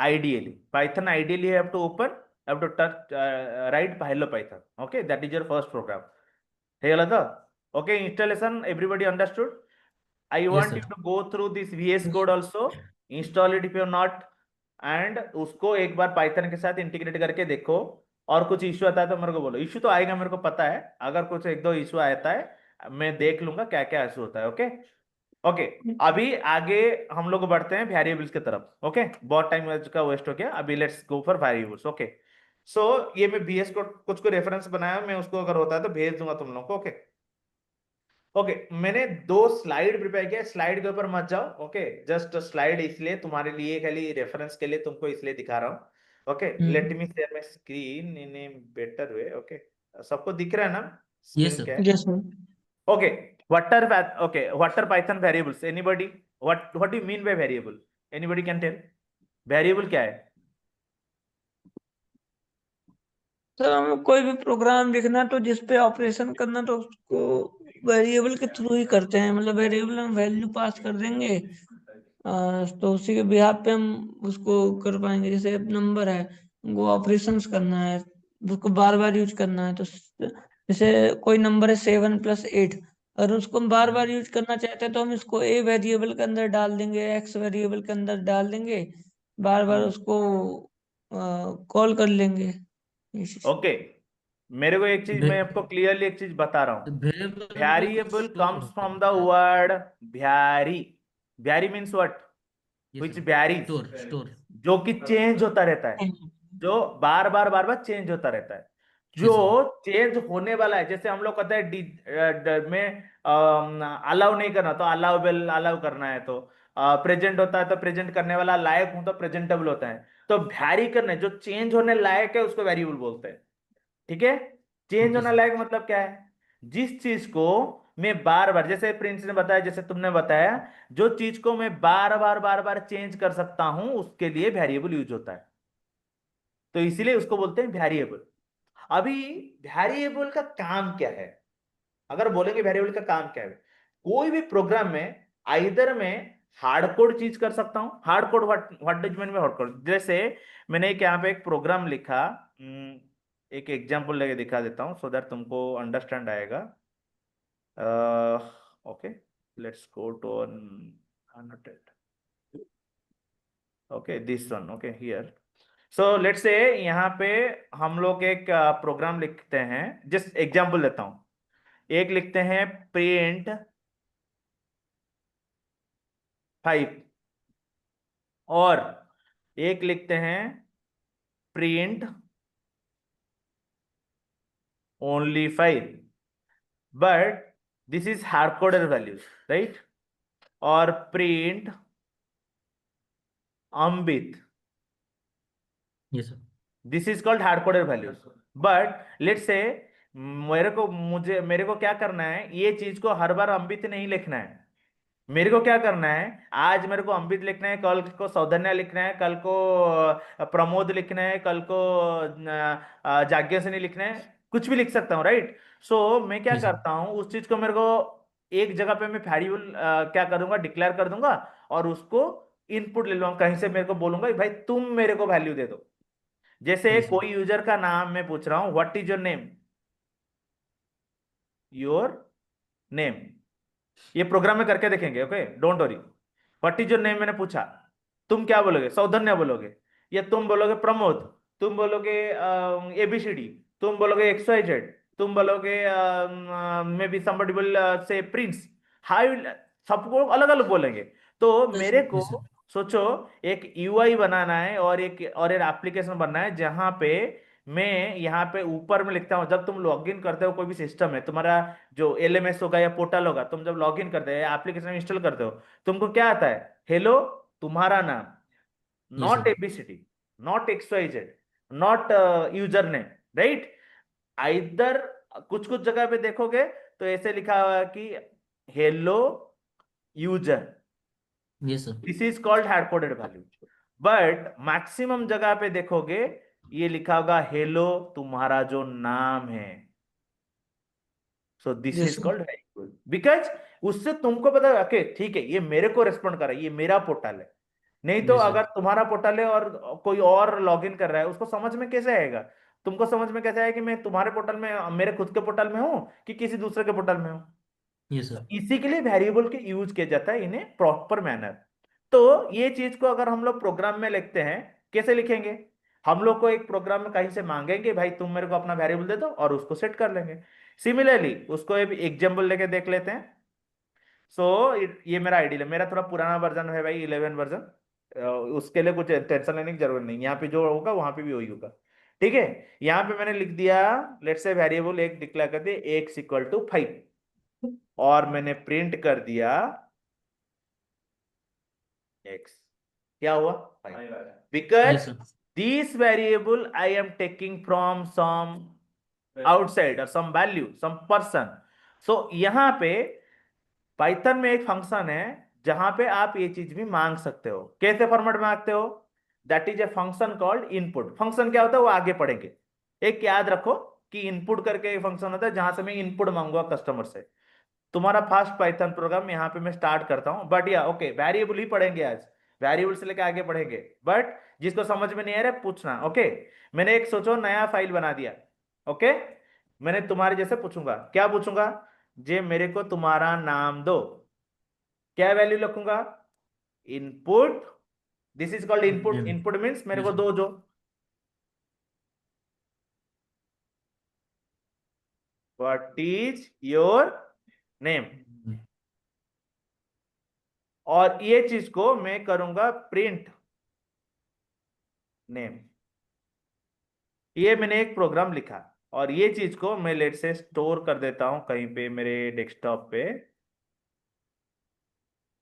ideally python, ideally you have to open, have to touch, write hello python. Okay, that is your first program. Hey Lata, okay, installation everybody understood? I yes want you sir. to go through this VS Code also, install it if you not, and उसको एक बार पाइथन के साथ इंटीग्रेट करके देखो। और कुछ इश्यू आता है तो मेरे को बोलो, इश्यू तो आएगा मेरे को पता है, अगर कुछ एक दो इश्यू आता है मैं देख लूंगा क्या क्या इश्यू होता है। ओके ओके, अभी आगे हम लोग बढ़ते हैं वेरिएबल्स की तरफ। ओके बहुत टाइम का वेस्ट हो गया, अभी let's go for variables. Okay so ये मैं VS Code कुछ को रेफरेंस बनाया, मैं उसको अगर होता है तो भेज दूंगा तुम लोग को। ओके ओके, मैंने दो स्लाइड प्रिपेयर किया, स्लाइड के ऊपर मत जाओ। ओके जस्ट स्लाइड इसलिए तुम्हारे लिए, खाली रेफरेंस के लिए तुमको इसलिए दिखा रहा हूँ। Okay let me share my screen in a better way. Okay सबको दिख रहा है ना यस स्क्रीन सर। क्या है? Yes sir. Okay, what are Python variables? Anybody? What do you mean by variable? Anybody can tell? Variable क्या है? सर हमें कोई भी प्रोग्राम लिखना तो जिसपे ऑपरेशन करना तो उसको वेरिएबल के थ्रू ही करते हैं, मतलब वेरिएबल में वैल्यू पास कर देंगे तो उसी के बिहाफ पे हम उसको कर पाएंगे। जैसे नंबर है, वो ऑपरेशंस करना है, उसको बार बार यूज करना है, तो जैसे कोई नंबर है 7+8, अगर उसको हम बार बार यूज करना चाहते हैं तो हम इसको ए वेरिएबल के अंदर डाल देंगे, एक्स वेरिएबल के अंदर डाल देंगे, बार बार उसको कॉल कर लेंगे। ओके मेरे को एक चीज, मैं आपको क्लियरली एक चीज बता रहा हूँ। वेरिएबल में कुछ वेरिएबल स्टोर कम्स होता फ्रॉम द है। Word vary. Vary means what? Yes Which sir. varies, store, store. जो कि चेंज होता रहता है, जो बार बार चेंज होता रहता है, जो यस सर। चेंज होने वाला है। जैसे हम लोग कहते हैं में अलाउ नहीं करना तो अलाउबल अलाउ करना है, तो प्रेजेंट होता है तो प्रेजेंट करने वाला, लायक हूं तो प्रेजेंटेबल होता है। तो वैरी करने, जो चेंज होने लायक है उसको वेरिएबल बोलते हैं। ठीक है, चेंज ओके होने सर। लायक मतलब क्या है? जिस चीज को मैं बार बार, जैसे प्रिंस ने बताया, जैसे तुमने बताया, जो चीज को मैं बार बार चेंज कर सकता हूं उसके लिए वेरिएबल यूज होता है, तो इसीलिए उसको बोलते हैं वेरिएबल। अभी वेरिएबल का काम क्या है? अगर बोलेंगे वेरिएबल का काम क्या है, कोई भी प्रोग्राम में आइदर में हार्ड कोड चीज कर सकता हूं। Hard code, what does mean by hard code? जैसे मैंने एक यहाँ पे एक प्रोग्राम लिखा, एक एग्जांपल लेके दिखा देता हूं सो दैट तुमको अंडरस्टैंड आएगा। Okay let's go to annotate. Okay this one, okay here. So let's say यहाँ पे हम लोग एक प्रोग्राम लिखते हैं, जस्ट एग्जांपल देता हूं। एक लिखते हैं प्रिंट 5, और एक लिखते हैं print only 5, but this is hard coded values, right? और प्रिंट अम्बित, yes sir. This is called hard coded values. But let's say मेरे को क्या करना है, ये चीज को हर बार अम्बित नहीं लिखना है। मेरे को क्या करना है, आज मेरे को अम्बित लिखना है, कल को सौधन्या लिखना है, कल को प्रमोद लिखना है, कल को जाग्ञसेनी लिखना है, कुछ भी लिख सकता हूँ, राइट? सो मैं क्या यस सर। करता हूँ, उस चीज को मेरे को एक जगह पे मैं वेरिएबल क्या कर दूंगा, डिक्लेयर कर दूंगा, और उसको इनपुट ले लूंगा, कहीं से मेरे को बोलूंगा भाई तुम मेरे को वैल्यू दे दो। जैसे यस सर। कोई यूजर का नाम मैं पूछ रहा हूं, what is your name, your name, ये प्रोग्राम में करके देखेंगे। Okay don't worry. What is your name मैंने पूछा, तुम क्या बोलोगे? सौधन्य बोलोगे, या तुम बोलोगे प्रमोद, तुम बोलोगे ABCD, तुम बोलोगे XYZ, तुम बोलोगे may be somebody will say Prince. High, सबको अलग अलग बोलेंगे। तो मेरे को यस सर। सोचो एक यूआई बनाना है और एक एप्लीकेशन बनना है जहां पे मैं यहाँ पे ऊपर में लिखता हूँ, जब तुम लॉगिन करते हो कोई भी सिस्टम है तुम्हारा, जो एलएमएस होगा या पोर्टल होगा, तुम जब लॉगिन करते हो एप्लीकेशन इंस्टॉल करते हो, तुमको क्या आता है? हेलो, तुम्हारा नाम, Yes, not sir. ABCD, not XYZ, not user name, right? Either कुछ कुछ जगह पे देखोगे तो ऐसे लिखा हुआ है कि hello user, Yes, sir. This is called hard coded value. But maximum जगह पे देखोगे ये लिखा होगा हेलो तुम्हारा जो नाम है। So this Yes, is sir. Called variable, because उससे तुमको पता है ओके ठीक है ये मेरे को रेस्पॉन्ड कर रहा है, ये मेरा पोर्टल है। नहीं तो Yes, sir. अगर तुम्हारा पोर्टल है और कोई और लॉगिन कर रहा है, उसको समझ में कैसे आएगा? तुमको समझ में कैसे आएगा कि मैं तुम्हारे पोर्टल में, मेरे खुद के पोर्टल में हूँ कि किसी दूसरे के पोर्टल में हूँ? Yes, sir. इसी के लिए वेरिएबल के यूज किया जाता है इन्हें प्रॉपर मैनर। तो ये चीज को अगर हम लोग प्रोग्राम में लिखते हैं, कैसे लिखेंगे? हम लोग को एक प्रोग्राम में कहीं से मांगेंगे भाई तुम मेरे को अपना वेरिएबल दे दो और उसको सेट कर लेंगे। सिमिलरली उसको एक एग्जांपल लेके देख लेते हैं। सो ये मेरा आइडियल है, मेरा थोड़ा पुराना वर्जन है भाई, 11 वर्जन। उसके लिए कुछ टेंशन लेने की जरूरत नहीं, यहाँ पे जो होगा वहां पे भी वही होगा। ठीक है, यहाँ पे मैंने लिख दिया, लेट्स से वेरिएबल एक डिक्लेयर कर दिया x इक्वल टू 5 और मैंने प्रिंट कर दिया x। क्या हुआ? 5। Because Yes, sir. this variable I am taking from some outside or some value, some person. So यहाँ पे पाइथन में एक फंक्शन है जहां पे आप ये चीज भी मांग सकते हो। कैसे फॉर्मेट मांगते हो? That is a function called input. Function क्या होता है वो आगे पढ़ेंगे। एक याद रखो कि इनपुट करके एक फंक्शन होता है जहां से मैं इनपुट मांगूंगा कस्टमर से। तुम्हारा फास्ट पाइथन प्रोग्राम यहाँ पे मैं स्टार्ट करता हूँ, बट या ओके वेरिएबल ही पढ़ेंगे आज, वेरिएबल से लेके आगे पढ़ेंगे। बट जिसको समझ में नहीं आ रहा है पूछना, ओके? मैंने एक सोचो नया फाइल बना दिया, ओके? मैंने तुम्हारे जैसे पूछूंगा, क्या पूछूंगा? जे मेरे को तुम्हारा नाम दो। क्या वैल्यू रखूंगा? Input. This is called input. Name. Input means मेरे Yes, को sir. दो जो, व्हाट इज योर नेम। और ये चीज को मैं करूंगा प्रिंट नेम। ये मैंने एक प्रोग्राम लिखा और ये चीज को मैं लेट से स्टोर कर देता हूं कहीं पे मेरे डेस्कटॉप पे।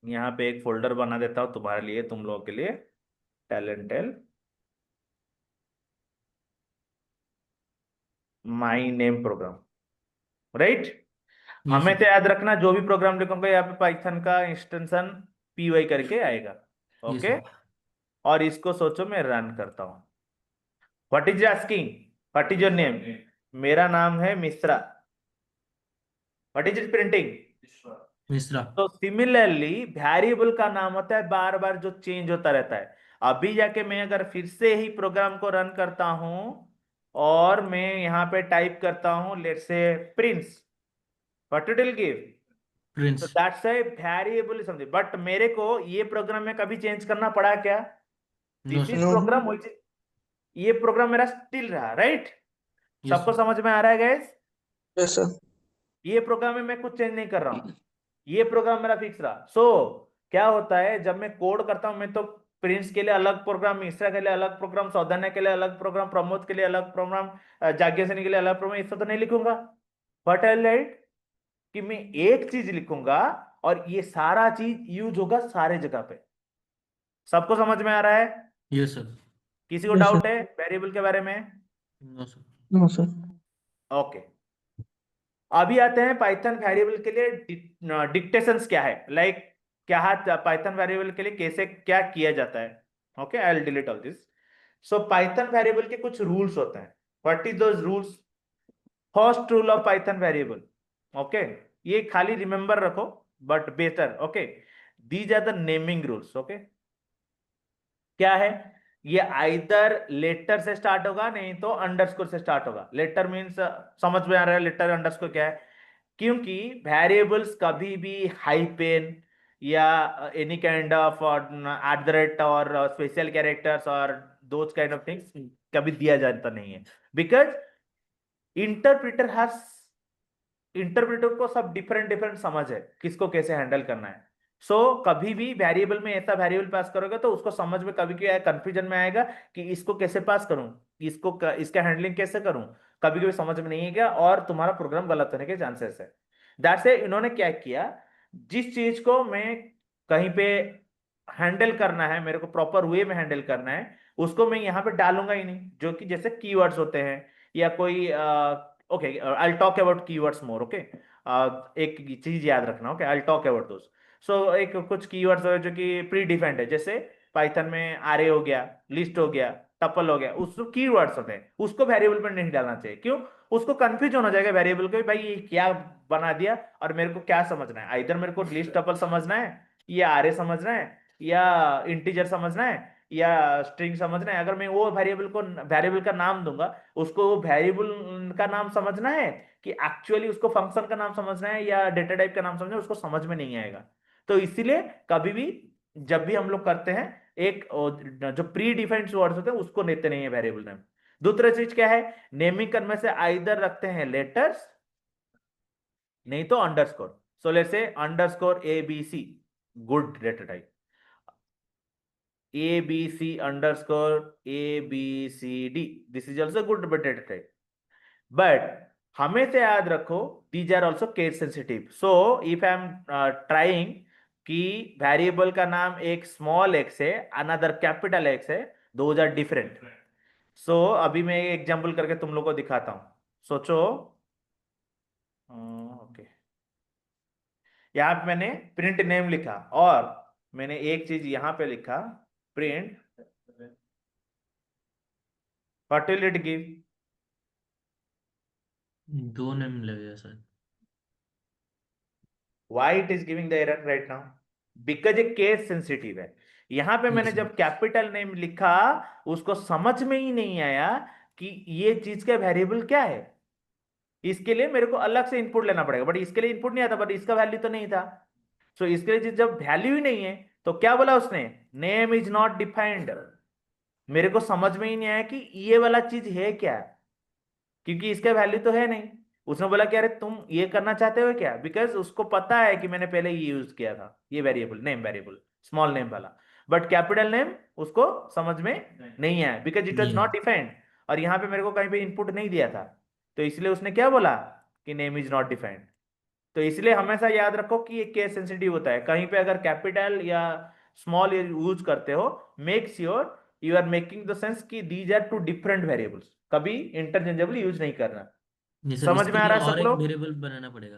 यहाँ पे एक फोल्डर बना देता हूं तुम्हारे लिए, तुम लोगों के लिए, टैलेंटेल my name program, right? Yes, हमें sir. तो याद रखना जो भी प्रोग्राम लिखूंगा यहाँ पे पाइथन का इंस्टेंशन py करके आएगा, Yes, ओके? sir. और इसको सोचो मैं रन करता हूं। What is asking? What is your name? मेरा नाम है Mishra. What is it printing? Misra. तो सिमिलरली वेरिएबल का नाम होता है बार बार जो चेंज होता रहता है। अभी जाके मैं अगर फिर से ही प्रोग्राम को रन करता हूं और मैं यहाँ पे टाइप करता हूं लेट्स से Prince, what it will give? Prince. तो that's a variable something. But मेरे को ये प्रोग्राम में कभी चेंज करना पड़ा क्या? No, this sir. Is No. Program, ये प्रोग्राम मेरा स्टिल रहा, राइट? Yes, सबको sir. समझ में आ रहा है गाइस? Yes, sir. ये प्रोग्राम में मैं कुछ चेंज नहीं कर रहा हूं, ये प्रोग्राम मेरा फिक्स रहा। सो क्या होता है जब मैं कोड करता हूं, मैं तो प्रिंस के लिए अलग प्रोग्राम, मिश्रा के लिए अलग प्रोग्राम, सौजन्या के लिए अलग प्रोग्राम, प्रमोद के लिए अलग प्रोग्राम, जाग्ञसेनी के लिए अलग प्रोग्राम, इससे तो नहीं लिखूंगा। बट आई राइट कि मैं एक चीज लिखूंगा और ये सारा चीज यूज होगा सारे जगह पे। सबको समझ में आ रहा है? Yes, sir. किसी को Yes, डाउट sir. है वेरिएबल के बारे में? No, sir. No, sir. Okay, अभी आते हैं पाइथन वेरिएबल के लिए डिक्टेशंस क्या है, लाइक क्या है पाइथन वेरिएबल के लिए कैसे क्या किया जाता है। Okay, I will delete all this. So Python variable के कुछ रूल्स होते हैं। What is those rules? First rule of Python variable, okay, ये खाली रिमेंबर रखो but better, okay? These are the naming rules, okay? क्या है ये? आइदर लेटर से स्टार्ट होगा नहीं तो अंडरस्कोर से स्टार्ट होगा। लेटर मींस समझ में आ रहा है लेटर अंडरस्कोर क्या है? क्योंकि वेरिएबल्स कभी भी हाइपेन या any kind of at the rate और स्पेशल कैरेक्टर्स और दोज काइंड ऑफ थिंग्स कभी दिया जाता नहीं है। बिकॉज इंटरप्रिटर हैज, इंटरप्रिटर को सब डिफरेंट डिफरेंट समझ है किसको कैसे हैंडल करना है। सो कभी भी वेरिएबल में ऐसा वेरिएबल पास करोगे तो उसको समझ में कभी क्या कंफ्यूजन में आएगा कि इसको कैसे पास करूं, इसका हैंडलिंग कैसे करूं, कभी कभी समझ में नहीं आएगा और तुम्हारा प्रोग्राम गलत होने के चांसेस है। दैट से इन्होंने क्या किया, जिस चीज को मैं कहीं पे हैंडल करना है, मेरे को प्रॉपर वे में हैंडल करना है, उसको मैं यहाँ पे डालूंगा ही नहीं, जो कि जैसे कीवर्ड्स होते हैं या कोई okay, I talk about keywords more. Okay, एक चीज याद रखना, okay, I talk about those. So एक कुछ कीवर्ड्स है जो कि प्री डिफाइंड है, जैसे पाइथन में आरे हो गया, लिस्ट हो गया, टपल हो गया, उसको कीवर्ड्स होते हैं, उसको वेरिएबल में नहीं डालना चाहिए। क्यों? उसको कंफ्यूज होना जाएगा वेरिएबल को, भाई ये क्या बना दिया और मेरे को क्या समझना है, इधर मेरे को लिस्ट टपल समझना है या आरे समझना है या इंटीजर समझना है या स्ट्रिंग समझना है। अगर मैं वो वेरिएबल का नाम दूंगा, उसको वो वेरिएबल का नाम समझना है कि एक्चुअली उसको फंक्शन का नाम समझना है या डेटा टाइप का नाम समझना है, उसको समझ में नहीं आएगा। तो इसीलिए कभी भी जब भी हम लोग करते हैं, एक जो प्री डिफाइंड वर्ड्स होते हैं उसको लेते नहीं है वेरिएबल नेम। दूसरा चीज क्या है, नेमिंग करने से आइदर रखते हैं लेटर्स, नहीं तो अंडरस्कोर। सो लेट्स से underscore ABC, good data type, ABC underscore ABCD, this is also good data type, but हमेशा याद रखो these are also case sensitive. So if I am trying कि वेरिएबल का नाम एक स्मॉल x है, अनदर कैपिटल X है, those are different. So अभी मैं एक एग्जांपल करके तुम लोग को दिखाता हूं, सोचो। ओके, यहाँ पे मैंने प्रिंट नेम लिखा और मैंने एक चीज यहाँ पे लिखा, print what will it give? 2 name लगेगा sir. Why it is giving the error right now? Because ये केस सेंसिटिव है। यहाँ पे मैंने Yes, जब कैपिटल नेम लिखा, उसको समझ में ही नहीं आया कि ये चीज का वेरिएबल क्या है। इसके लिए मेरे को अलग से इनपुट लेना पड़ेगा, बट इसके लिए इनपुट नहीं आता, बट इसका वैल्यू तो नहीं था। सो इसके लिए जब वैल्यू ही नहीं है तो क्या बोला उसने, नेम इज नॉट डिफाइंड। मेरे को समझ में ही नहीं आया कि ये वाला चीज है क्या, क्योंकि इसका वैल्यू तो है नहीं। उसने बोला कि अरे तुम ये करना चाहते हो क्या, बिकॉज उसको पता है कि मैंने पहले ये यूज किया था, ये variable name, variable small name वाला, बट कैपिटल नेम उसको समझ में नहीं आया because it was not defined. और यहाँ पे मेरे को कहीं पे इनपुट नहीं दिया था, तो इसलिए उसने क्या बोला कि नेम इज नॉट डिफाइंड। तो इसलिए हमेशा याद रखो कि ये केस सेंसिटिव होता है। कहीं पे अगर कैपिटल या स्मॉल यूज करते हो, make sure you are making the sense कि these are two different variables, कभी इंटरचेंजेबल यूज नहीं करना। जी सर, समझ इसके में आ लिए रहा है और सब एक लोग? वेरिएबल बनाना पड़ेगा।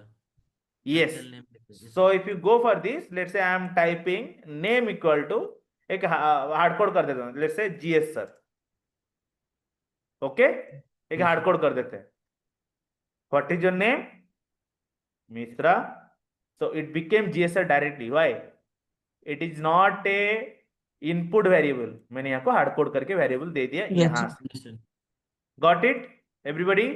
Yes. कैपिटल नेम लिखते So if you go for this, let's say I am typing name equal to, एक हार्ड कोड कर देता हूँ, let's say GS sir. Okay? एक हार्ड कोड कर देते हैं। What is your name? Mishra. So it became GS sir directly. Why? It is not a input variable. मैंने यहाँ को हार्ड कोड करके वेरिएबल दे दिया यहाँ से। Yes sir. Got it? Everybody?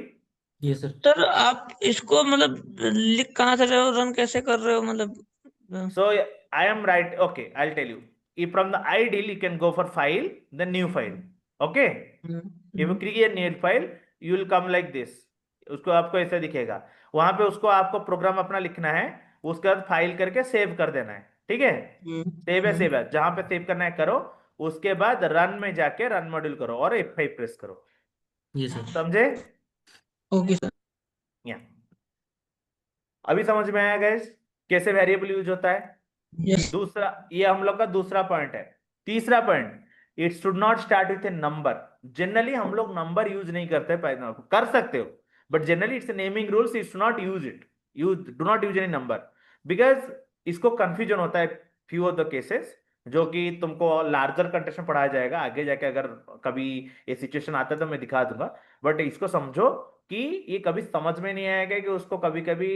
Yes sir. Sir आप इसको मतलब लिख कहाँ से रहे हो, रन कैसे कर रहे हो मतलब? So I am right. Okay, I'll tell you. If from the ideal you can go for file, then new file. Okay. If you create new file, you will come like this. उसको आपको ऐसा दिखेगा, वहां पे उसको आपको प्रोग्राम अपना लिखना है, उसके बाद फाइल करके सेव कर देना है। ठीक है, सेव है, जहां पे सेव करना है करो, उसके बाद रन में जाके रन मॉड्यूल करो और F5 प्रेस करो। Yes sir. समझे? Okay sir. या अभी समझ में आया गाइस कैसे वेरिएबल यूज होता है? यस। दूसरा, ये हम लोग का दूसरा पॉइंट है। तीसरा point, it should not start with A number. Generally हम लोग नंबर यूज नहीं करते, कर सकते हो, but generally it's naming rules, you should not use it, you do not use any number, because इसको कंफ्यूजन होता है फ्यू ऑफ द केसेस, जो कि तुमको लार्जर कंटेक्स्ट में पढ़ाया जाएगा आगे जाके। अगर कभी ये सिचुएशन आता है तो मैं दिखा दूंगा, बट इसको समझो कि ये कभी समझ में नहीं आएगा कि उसको कभी कभी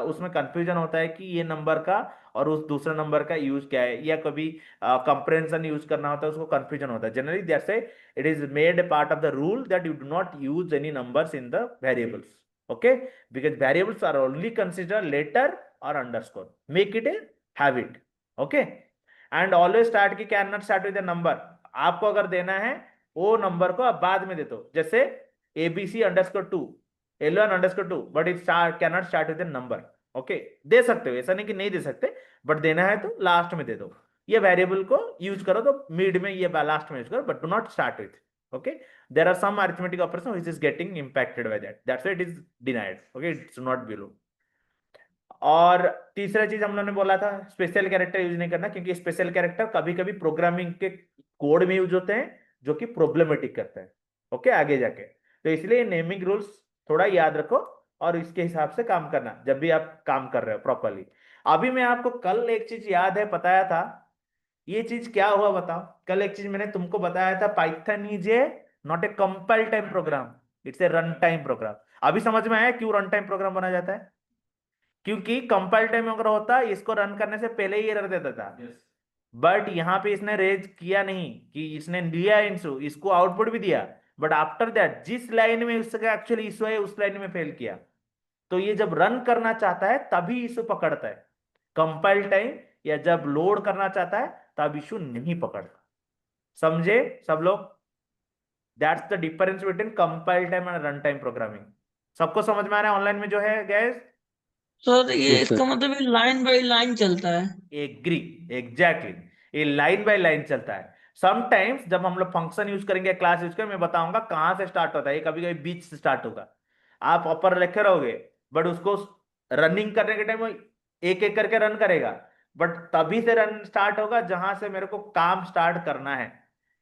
उसमें कंफ्यूजन होता है कि ये नंबर का और उस दूसरे नंबर का यूज क्या है, या कभी कंपैरिजन यूज करना होता है, उसको कंफ्यूजन होता है। Generally that's why it is made a part of the rule that you do not use any numbers in the variables, okay, because variables are only consider letter और underscore, make it a habit, okay. And always start की can not start with a number. आपको अगर देना है वो नंबर को आप बाद में दे दो, जैसे ABC_2 L1_2, but it can not start with a number, okay. दे सकते हो, ऐसा नहीं कि नहीं दे सकते, बट देना है तो लास्ट में दे दो। ये वेरिएबल को यूज करो तो मिड में, ये लास्ट में यूज करो, but do not start with. Okay, there are some arithmetic operation which is getting impacted by that's why it is denied. Okay, it's not below. और तीसरा चीज हम लोगों ने बोला था स्पेशल कैरेक्टर यूज नहीं करना, क्योंकि स्पेशल कैरेक्टर कभी कभी प्रोग्रामिंग के कोड में यूज होते हैं जो कि प्रॉब्लमेटिक करते हैं। ओके, आगे जाके, तो इसलिए नेमिंग रूल्स थोड़ा याद रखो और इसके हिसाब से काम करना जब भी आप काम कर रहे हो प्रॉपरली। अभी मैं आपको कल एक चीज याद है बताया था, ये चीज क्या हुआ बताओ? कल एक चीज मैंने तुमको बताया था, Python is a not a compile time program, it's a run time program. अभी समझ में आया क्यों रन टाइम प्रोग्राम बना जाता है? क्योंकि कंपाइल टाइम अगर होता इसको रन करने से पहले ही एरर देता था। बट यहाँ पे इसने रेज किया नहीं कि इसने लिया इशू, इसको आउटपुट भी दिया, बट आफ्टर दैट जिस लाइन में उसका एक्चुअली इशू है उस लाइन में फेल किया। तो ये जब रन करना चाहता है तभी इशू पकड़ता है, कंपाइल टाइम या जब लोड करना चाहता है तब इशू नहीं पकड़ता। समझे सब लोग? That's the difference between compile time and run time programming. सबको समझ में आ रहा है ऑनलाइन में जो है गैस? सर ये Yes, sir. इसका मतलब लाइन बाय लाइन चलता है। एग्री, एग्जैक्टली, ये लाइन बाय लाइन चलता है। समटाइम्स जब हम लोग फंक्शन यूज करेंगे, क्लास यूज करेंगे, मैं बताऊंगा कहां से स्टार्ट होता है। ये कभी कभी बीच से स्टार्ट होगा, आप ऊपर लिखे रहोगे, बट उसको रनिंग करने के टाइम एक एक करके रन करेगा, बट तभी से रन स्टार्ट होगा जहां से मेरे को काम स्टार्ट करना है।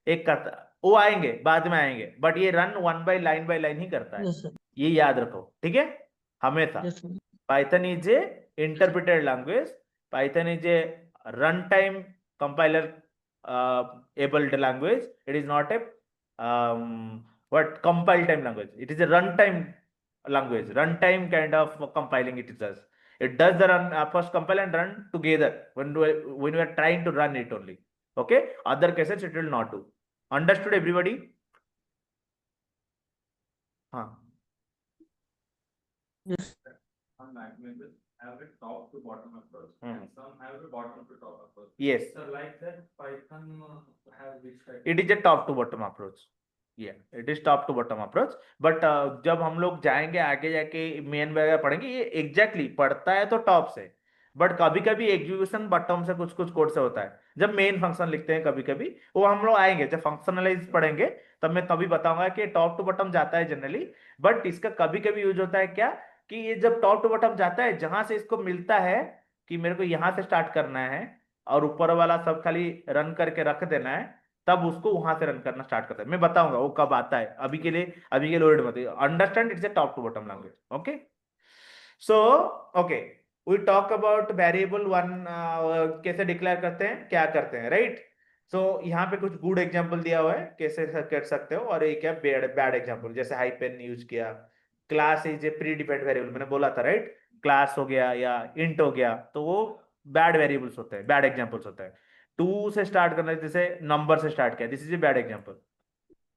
एक करता, वो आएंगे बाद में आएंगे, बट ये रन वन बाय लाइन ही करता है। Yes sir. ये याद रखो, ठीक है, हमेशा। Yes sir. Python is a interpreted language. Python is a runtime compiler able language. It is not a what compile time language. It is a runtime language. Runtime kind of compiling it does. It does the run first compile and run together when we are trying to run it only. Okay. Other cases it will not do. Understood everybody? हाँ. Yes. Some languages have a top to bottom approach, and some have a bottom to top approach. Yes. So like that, Python have which type? It is a top to bottom approach. Yeah, it is top to bottom approach. But जब हम लोग जाएंगे आगे जाके मेन वगैरह पढ़ेंगे, ये एग्जैक्टली पढ़ता है तो टॉप से, बट कभी कभी एग्जीक्यूशन बॉटम से कुछ कुछ कोड से होता है। जब मेन फंक्शन लिखते हैं कभी कभी, वो हम लोग आएंगे जब फंक्शनलाइज पढ़ेंगे, तब मैं तभी बताऊंगा कि टॉप टू बॉटम जाता है जनरली। बट इसका कभी कभी यूज होता है क्या, कि ये जब टॉप टू बॉटम जाता है, जहां से इसको मिलता है कि मेरे को यहाँ से स्टार्ट करना है और ऊपर वाला सब खाली रन करके रख देना है, तब उसको वहां से रन करना स्टार्ट करता है। मैं बताऊंगा वो कब आता है, अभी के लिए वर्ड मत understand, it's a top to bottom language. Okay, so okay, we talk about variable one कैसे डिक्लेयर करते हैं, क्या करते हैं, राइट? सो यहाँ पे कुछ गुड एग्जांपल दिया हुआ है कैसे कर सकते हो, और एक है बैड एग्जांपल, जैसे हाइपेन यूज किया, class is a predefined variable, मैंने बोला था राइट, क्लास हो गया या इंट हो गया, तो वो बैड वेरिएबल्स होते हैं, बैड एग्जांपल्स होते हैं। टू से स्टार्ट करना, जैसे नंबर से स्टार्ट किया, this is a bad example.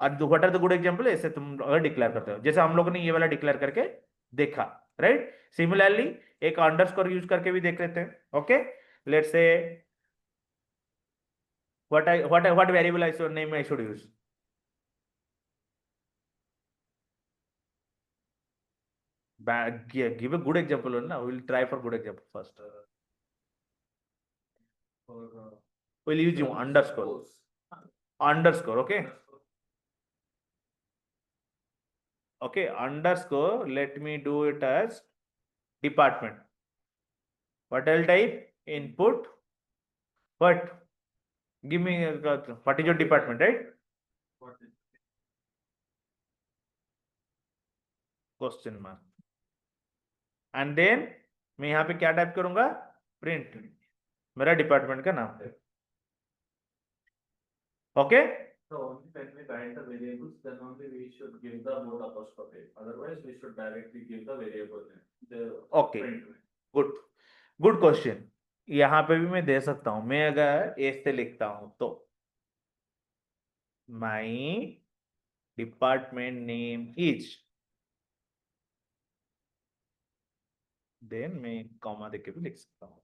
और what are the good example, ऐसे तुम अगर डिक्लेयर करते हो, जैसे हम लोगों ने ये वाला डिक्लेयर करके देखा, राइट? सिमिलरली एक अंडरस्कोर यूज करके भी देख लेते हैं। Okay, let's say what variable I should name I should use. Give a good example na, we will try for good example first. We'll use you underscore, okay? Okay, underscore, let me do it as department. What I'll type? Input. What? Give me what is your department, right? Question mark. And then मैं यहाँ पे क्या टाइप करूंगा? प्रिंट, मेरा डिपार्टमेंट का नाम है। Okay, So only when we write the variables, then only we should give the mode apostrophe. Otherwise, we should directly give the variable name. The Okay. print name. Good question. यहाँ पे भी मैं दे सकता हूं, मैं अगर ए से लिखता हूं तो my department name is, then मैं कॉमा देके भी लिख सकता हूं,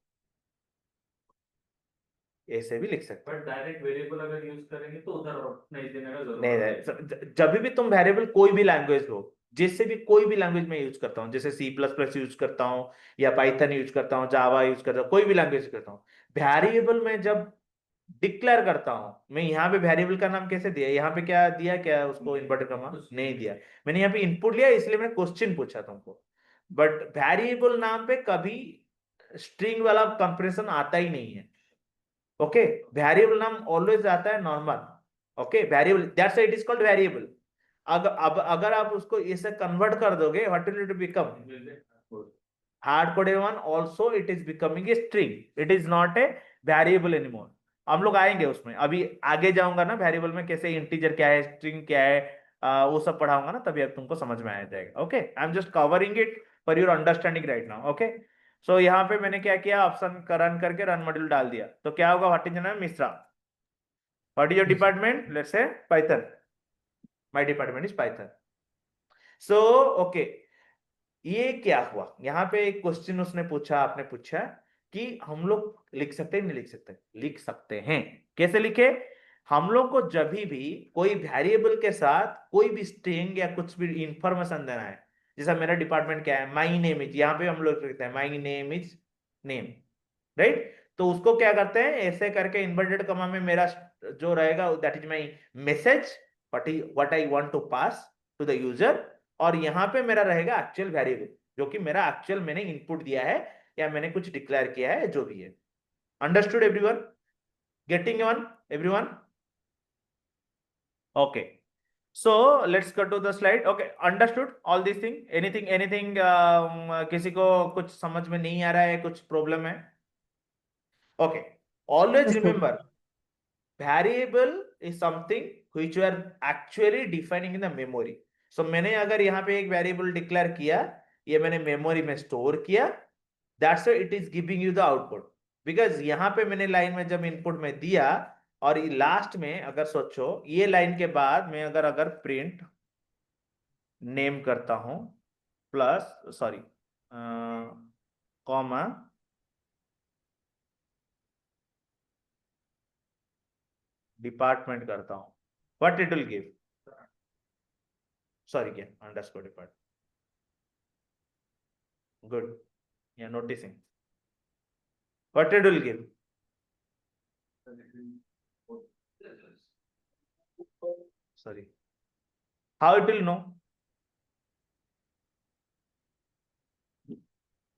ऐसे भी लिख सकता हूं। But direct variable अगर यूज करेंगे तो उधर नहीं देने का जरूरत नहीं, जब भी तुम वेरिएबल कोई भी लैंग्वेज हो, जिससे भी कोई भी लैंग्वेज में यूज करता हूँ, जैसे C++ यूज करता हूँ या पाइथन यूज करता हूँ, जावा यूज करता हूँ, कोई भी लैंग्वेज करता हूँ, वेरिएबल में जब डिक्लेयर करता हूँ, मैं यहाँ पे वेरिएबल का नाम कैसे दिया, यहाँ पे क्या दिया, क्या उसको इन्वर्टेड कॉमा नहीं दिया, मैंने यहाँ पे इनपुट लिया इसलिए मैंने क्वेश्चन पूछा तुमको। बट वेरिएबल नाम पे कभी स्ट्रिंग वाला कंपैरिजन आता ही नहीं है। ओके, वेरिएबल नाम ऑलवेज आता है normal. Okay, variable, that's it is called variable. अगर आप उसको इसे कन्वर्ट कर दोगे, what will it become, hard coded one also it is becoming a string, it is not a variable anymore. हम लोग आएंगे उसमें, अभी आगे जाऊंगा ना वेरिएबल में कैसे इंटीजर क्या है, स्ट्रिंग क्या है, वो सब पढ़ाऊंगा ना, तभी अब तुमको समझ में आ जाएगा। Okay, I am just covering it for your understanding right now. Okay, so यहाँ पे मैंने क्या किया, ऑप्शन का रन करके रन मॉड्यूल डाल दिया, तो क्या होगा, what is name, Mishra. What is your department, let's say Python, my department is Python. So okay, ये क्या हुआ, यहाँ पे एक क्वेश्चन उसने पूछा, आपने पूछा कि हम लोग लिख सकते हैं नहीं लिख सकते, लिख सकते हैं। कैसे लिखे, हम लोग को जब भी कोई वेरिएबल के साथ कोई भी स्ट्रिंग या कुछ भी इंफॉर्मेशन देना है, जैसा मेरा डिपार्टमेंट क्या है, माई नेम इज, यहाँ पे हम लोग लिखते हैं my name is name, right. तो उसको क्या करते हैं, ऐसे करके इन्वर्टेड कॉमा में मेरा जो रहेगा that is my message, what I want to pass to the user, और यहाँ पे मेरा रहेगा एक्चुअल वेरिएबल, जो कि मेरा एक्चुअल मैंने इनपुट दिया है या मैंने कुछ डिक्लेयर किया है, जो भी है। Understood everyone, getting one everyone? Okay, so let's go to the slide. Okay, understood all these thing, anything किसी को कुछ समझ में नहीं आ रहा है, कुछ प्रॉब्लम है? Okay, always remember variable is something which you are actually defining in the memory. So मैंने अगर यहाँ पे एक वेरिएबल डिक्लेयर किया, ये मैंने मेमोरी में स्टोर किया, that's why it is giving you the output, because यहाँ पे मैंने लाइन में जब इनपुट में दिया, और लास्ट में अगर सोचो ये लाइन के बाद मैं अगर अगर प्रिंट नेम करता हूं प्लस सॉरी कॉमा डिपार्टमेंट करता हूं, what it will give, sorry क्या अंडरस्कोर डिपार्टमेंट, गुड, या noticing, what it will give, sorry, how it will know,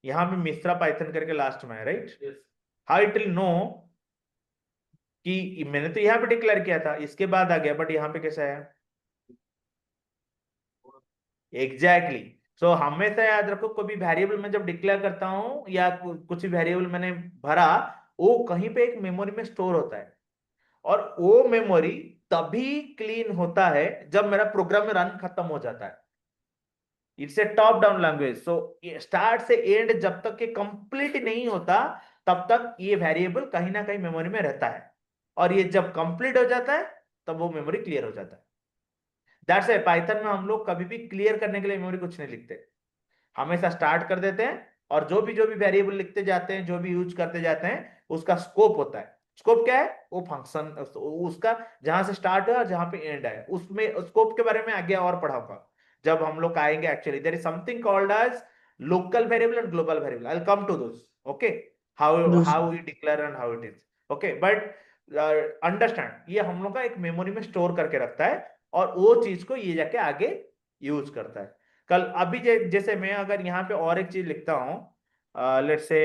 यहां पे मिश्रा पाइथन करके लास्ट में है, right. how it will know कि मैंने तो यहाँ पे डिक्लेयर किया था, इसके बाद आ गया, बट यहाँ पे कैसा है, एग्जैक्टली। सो हमेशा याद रखो, कोई भी वेरिएबल में जब डिक्लेयर करता हूं या कुछ भी वेरिएबल मैंने भरा, वो कहीं पे एक मेमोरी में स्टोर होता है, और वो मेमोरी तभी क्लीन होता है जब मेरा प्रोग्राम में रन खत्म हो जाता है। It's a top down language, so start से एंड जब तक ये कंप्लीट नहीं होता, तब तक ये वेरिएबल कहीं ना कहीं मेमोरी में रहता है, और ये जब कंप्लीट हो जाता है तब वो मेमोरी क्लियर हो जाता है। दैट्स व्हाई पाइथन में हम लोग कभी भी क्लियर करने के लिए मेमोरी कुछ नहीं लिखते, हमेशा स्टार्ट कर देते हैं, और जो भी वेरिएबल लिखते जाते हैं, जो भी यूज करते जाते हैं, उसका स्कोप होता है। स्कोप क्या है, वो फंक्शन उसका जहां से स्टार्ट है और जहां पे एंड है, उसमें स्कोप के बारे में आगे और पढ़ाऊंगा जब हम लोग आएंगे। Actually there is something called as local variable and global variable, I will come to those. Okay, how we declare and how it is. Okay, but understand, ये हम लोग का एक मेमोरी में स्टोर करके रखता है, और वो चीज को ये जाके आगे यूज करता है। कल अभी जैसे मैं अगर यहाँ पे और एक चीज लिखता हूं, let's say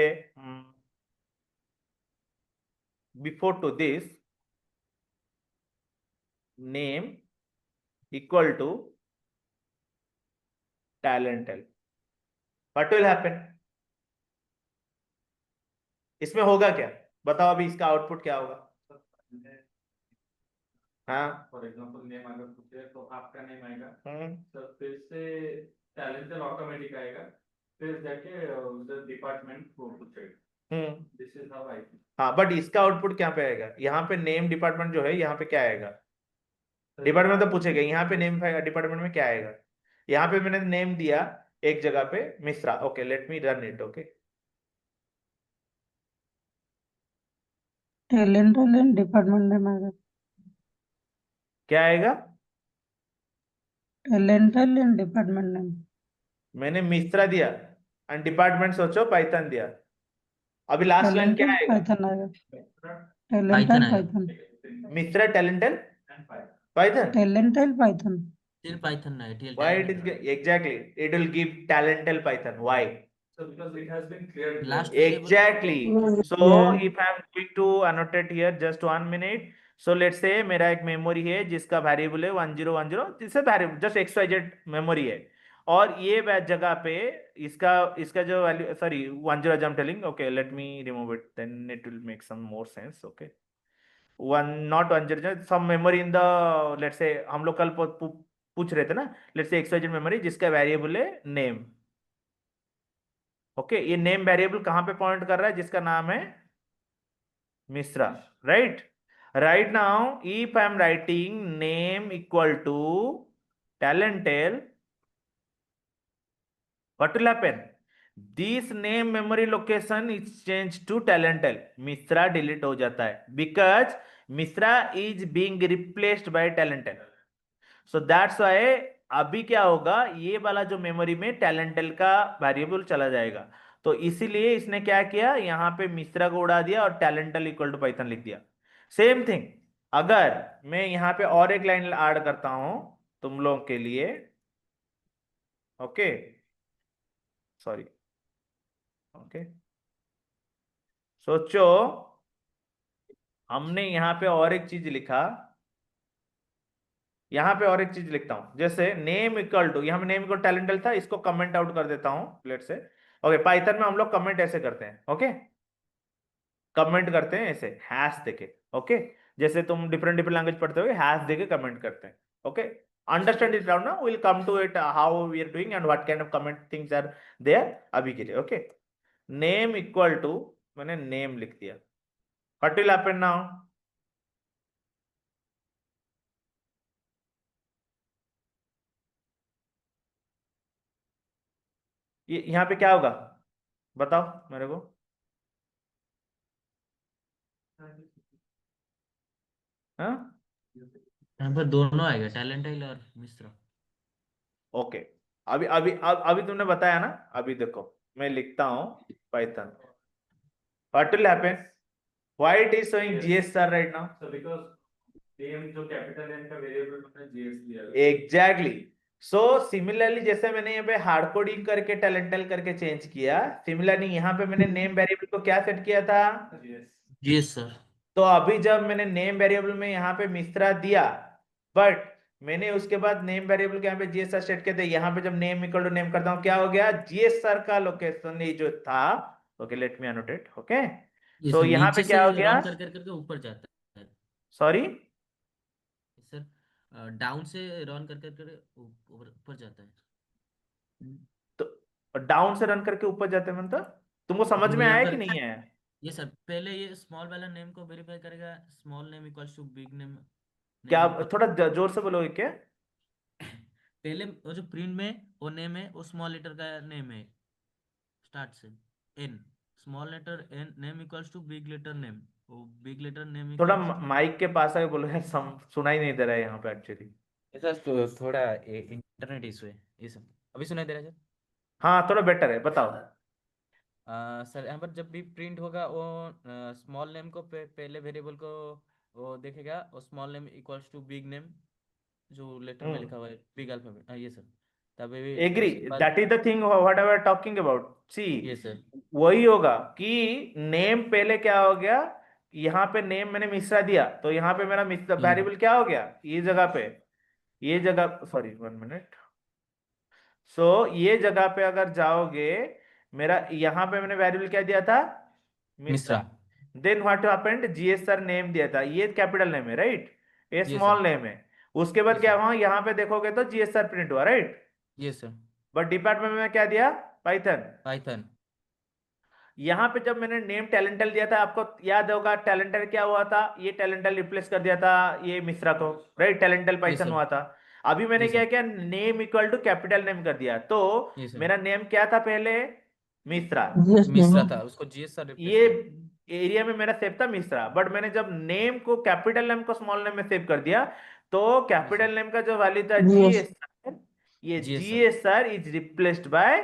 before two this name equal to टैलेंटल, व्हाट विल हैपन, इसमें होगा क्या, बताओ अभी इसका आउटपुट क्या होगा? हाँ, फॉर एग्जांपल नेम अगर पूछे तो आपका नेम आएगा, हम्म, तो फिर से टैलेंटल ऑटोमेटिक आएगा, फिर जाके उधर डिपार्टमेंट को पूछेगा। This is how I think. हाँ, बट इसका आउटपुट क्या पे आएगा, यहाँ पे नेम डिपार्टमेंट जो है, यहाँ पे क्या आएगा, डिपार्टमेंट तो पूछेगा, यहाँ पे नेम डिपार्टमेंट में क्या आएगा, यहाँ पे मैंने नेम दिया एक जगह पे Mishra, okay, let me run it. Okay, talent department में क्या आएगा, टैलेंटल एंड डिपार्टमेंट नेम। मैंने मिश्रा दिया एंड डिपार्टमेंट सोचो पाइथन दिया। अभी लास्ट लाइन क्या टैलेंटल आएगा? पाइथन आएगा। पाइथन टैलेंटल आएगा। पाइथन। मिश्रा टैलेंटल पाइथन। टैलेंटल पाइथन। सिर्फ पाइथन आएगा, TL Why it talent. is exactly it will give talental Python. Why? So because it has been cleared. Last variable Exactly. So Yeah. if I am going to annotate here just 1 minute. So let's say मेरा एक मेमोरी है जिसका वेरिएबल है 1010, जिससे वेरिएबल जस्ट XYZ मेमोरी है, और ये जगह पे इसका इसका जो value, sorry 10 I am telling, okay let me remove it then it will make some more sense. Okay, one not 10 some memory in the, let's say हम लोग कल पूछ रहे थे ना, लेट्स से XYZ मेमोरी जिसका वेरिएबल है नेम। ओके, ये नेम वेरिएबल कहां पे पॉइंट कर रहा है? जिसका नाम है मिश्रा, right? Right now if I am writing name equal to talentel, what will happen? This name memory location is changed to talentel. Mishra delete हो जाता है because Mishra is being replaced by talentel. So that's why अभी क्या होगा, ये वाला जो मेमोरी में talentel का वेरिएबल चला जाएगा। तो इसीलिए इसने क्या किया, यहाँ पे मिश्रा को उड़ा दिया और talentel इक्वल टू पाइथन लिख दिया। सेम थिंग अगर मैं यहाँ पे और एक लाइन ऐड करता हूं तुम लोगों के लिए, ओके सॉरी, ओके सोचो हमने यहां पे और एक चीज लिखा, यहां पे और एक चीज लिखता हूं, जैसे नेम इक्वल टू, यहां पे नेम इक्वल टैलेंटल था, इसको कमेंट आउट कर देता हूं लेट से। ओके, पाइथन में हम लोग कमेंट ऐसे करते हैं, ओके कमेंट करते हैं ऐसे हैश देके, ओके जैसे तुम डिफरेंट डिफरेंट लैंग्वेज पढ़ते हो हैश देके कमेंट करते हैं, ओके अंडरस्टैंड इट नाउ, ना will come to it how we are doing and what kind of comment things are there अभी के लिए। ओके, नेम इक्वल टू, मैंने नेम लिख दिया, व्हाट विल हैपन नाउ? ये यहाँ पे क्या होगा बताओ मेरे को? हाँ यहाँ पर दोनों आएगा, टैलेंटाइल और मिश्रा। ओके, अभी तुमने बताया ना, अभी देखो मैं लिखता हूं Python, what will happen? Why it is showing GSR right now? So because name जो कैपिटल नेम का वेरिएबल मैंने GS दिया है। एग्जैक्टली। सो सिमिलरली जैसे मैंने यहाँ पे हार्ड कोडिंग करके टैलेंटल करके चेंज किया, सिमिलरली यहाँ पे मैंने नेम वेरिएबल को क्या सेट किया था? GS sir. तो अभी जब मैंने नेम वेरिएबल में यहाँ पे मिश्रा दिया, बट मैंने उसके बाद नेम वेरिएबल के यहाँ पे GSR सेट किया था, यहाँ पे जब नेम इक्वल टू नेम करता हूँ क्या हो गया? GSR का लोकेशन ये जो था, ओके लेट मी अनोटेट, ओके तो यहाँ पे क्या हो गया? रन कर करके ऊपर जाता है सॉरी सर, डाउन से रन कर करके ऊपर जाता है। तो डाउन से रन करके ऊपर जाते हैं, मतलब तुमको समझ में यहाँ आया पर कि नहीं आया? ये सर पहले ये स्मॉल वाला नेम को वेरीफाई करेगा, small name equals to big name. क्या थोड़ा जोर से बोलोगे क्या? पहले वो जो प्रिंट में वो नेम है, वो स्मॉल लेटर का नेम है स्टार्ट से, N small letter N name equals to big letter name, वो बिग लेटर नेम थोड़ा इक्वल्स माइक के पास आके बोलो यार, सुनाई नहीं दे रहा है यहाँ पे एक्चुअली। सर थोड़ा इंटरनेट इशू है ये सब। अभी सुनाई दे रहा है सर? हाँ थोड़ा बेटर है, बताओ। सर यहाँ पर जब भी प्रिंट होगा वो स्मॉल नेम को पहले वेरिएबल को वो देखेगा, और small name equals to big name जो लेटर में लिखा हुआ है बिग अल्फाबेट, ये सर तभी agree, that is the thing what I was talking about. See ये सर वही होगा कि नेम पहले क्या हो गया, यहाँ पे नेम मैंने मिश्रा दिया, तो यहाँ पे मेरा वेरिएबल क्या हो गया, ये जगह पे, ये जगह, सॉरी 1 मिनट। सो ये जगह पे अगर जाओगे, मेरा यहाँ पे मैंने वेरिएबल क्या दिया था? Mishra. Then what happened? GSR name दिया था, ये कैपिटल नेम है राइट, ये स्मॉल नेम है। उसके बाद क्या हुआ, यहाँ पे देखोगे तो GSR प्रिंट हुआ राइट। ये सर बट डिपार्टमेंट में क्या दिया? पाइथन। यहाँ पे जब मैंने नेम टैलेंटल दिया था, आपको याद होगा टैलेंटल क्या हुआ था, ये टैलेंटल रिप्लेस कर दिया था ये मिश्रा को, राइट टैलेंटल पाइथन हुआ था। अभी मैंने क्या किया, name equal to capital name कर दिया, तो मेरा नेम क्या था पहले? मिश्रा था, उसको GSR ये एरिया में मेरा सेव था मिश्रा, बट मैंने जब नेम को कैपिटल नेम को स्मॉल नेम में सेव कर दिया, तो कैपिटल नेम का जो वैल्यू था GSR ये GS sir. GSR is replaced by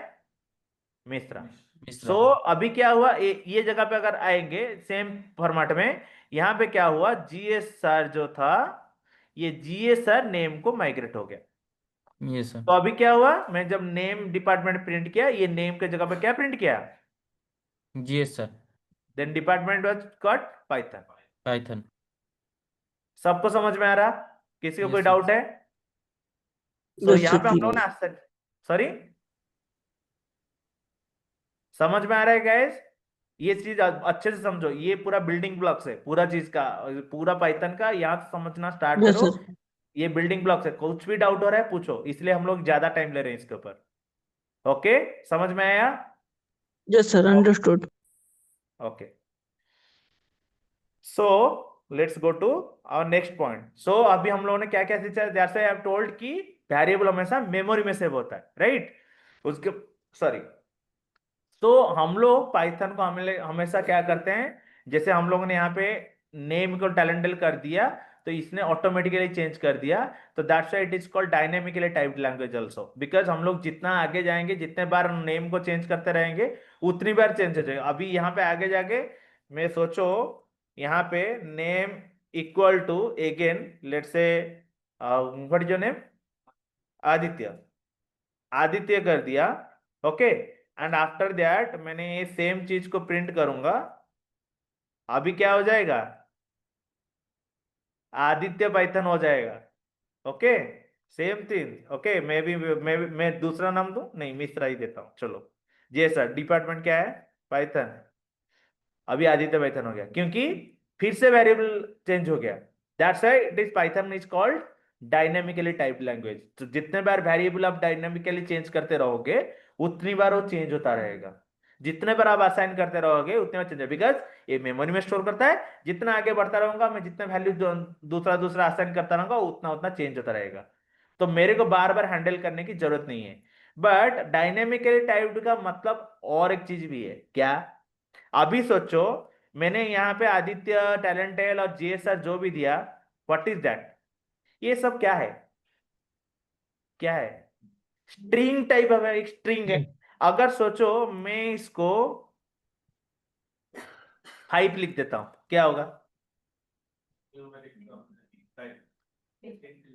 Mishra. Mishra. So अभी क्या हुआ, ये जगह पे अगर आएंगे सेम फॉर्मेट में, यहाँ पे क्या हुआ, GSR जो था ये GSR नेम को माइग्रेट हो गया। Yes sir. तो अभी क्या हुआ, मैं जब नेम डिपार्टमेंट प्रिंट किया, ये नेम के जगह पे क्या प्रिंट किया, GS sir. Then department was cut Python. Python. सबको समझ में आ रहा, किसी को कोई Yes sir. डाउट है? सो यस यहाँ सर पे हम ठीक लोग ने सॉरी, समझ में आ रहा है गाइस? ये चीज अच्छे से समझो, ये पूरा बिल्डिंग ब्लॉक्स है पूरा चीज का, पूरा पाइथन का, यहाँ से समझना स्टार्ट यस करो। सर ये बिल्डिंग ब्लॉक्स है, कुछ भी डाउट हो रहा है पूछो, इसलिए हम लोग ज्यादा टाइम ले रहे हैं इसके ऊपर। ओके, समझ में आया? Yes sir understood. Okay, so let's go to our next point. So अभी हम लोगों ने क्या क्या सीखा, जैसे आई हैव टोल्ड कि वेरिएबल हमेशा मेमोरी में सेव होता है, राइट? उसके सॉरी, तो हम लोग पाइथन को हमेशा क्या करते हैं, जैसे हम लोगों ने यहाँ पे नेम को टैलेंटल कर दिया, तो इसने ऑटोमेटिकली चेंज कर दिया। तो that's why it is called dynamically typed language also, because हम लोग जितना आगे जाएंगे, जितने बार नेम को चेंज करते रहेंगे, उतनी बार चेंज हो जाएगा। अभी यहाँ पे आगे जाके मैं सोचो, यहाँ पे name equal to again let's say what is your name, Aditya, Aditya कर दिया, ओके। एंड आफ्टर दैट मैंने ये सेम चीज को प्रिंट करूंगा, अभी क्या हो जाएगा, आदित्य पाइथन हो जाएगा, ओके। Same thing, okay. मैं दूसरा नाम दूं, नहीं मिश्रा ही देता हूं, चलो। जी सर, डिपार्टमेंट क्या है, पाइथन। अभी आदित्य पाइथन हो गया, क्योंकि फिर से वेरिएबल चेंज हो गया। That's why it is Python is called dynamically typed language. तो जितने बार वेरिएबल आप डायनेमिकली चेंज करते रहोगे, उतनी बार वो चेंज होता रहेगा। जितने बार आप असाइन करते रहोगे, उतने बार चेंज, बिकॉज ये मेमोरी में स्टोर करता है। जितना आगे बढ़ता रहूंगा मैं, जितना वैल्यू दूसरा दूसरा असाइन करता रहूंगा, उतना उतना चेंज होता रहेगा। तो मेरे को बार बार हैंडल करने की जरूरत नहीं है। बट डायनेमिकली टाइप्ड का मतलब और एक चीज भी है, क्या? अभी सोचो, मैंने यहाँ पे आदित्य, टैलेंटेल और जीएसआर जो भी दिया, व्हाट इज दैट, ये सब क्या है, क्या है? स्ट्रिंग टाइप है, एक स्ट्रिंग है। अगर सोचो मैं इसको 5 लिख देता हूं, क्या होगा?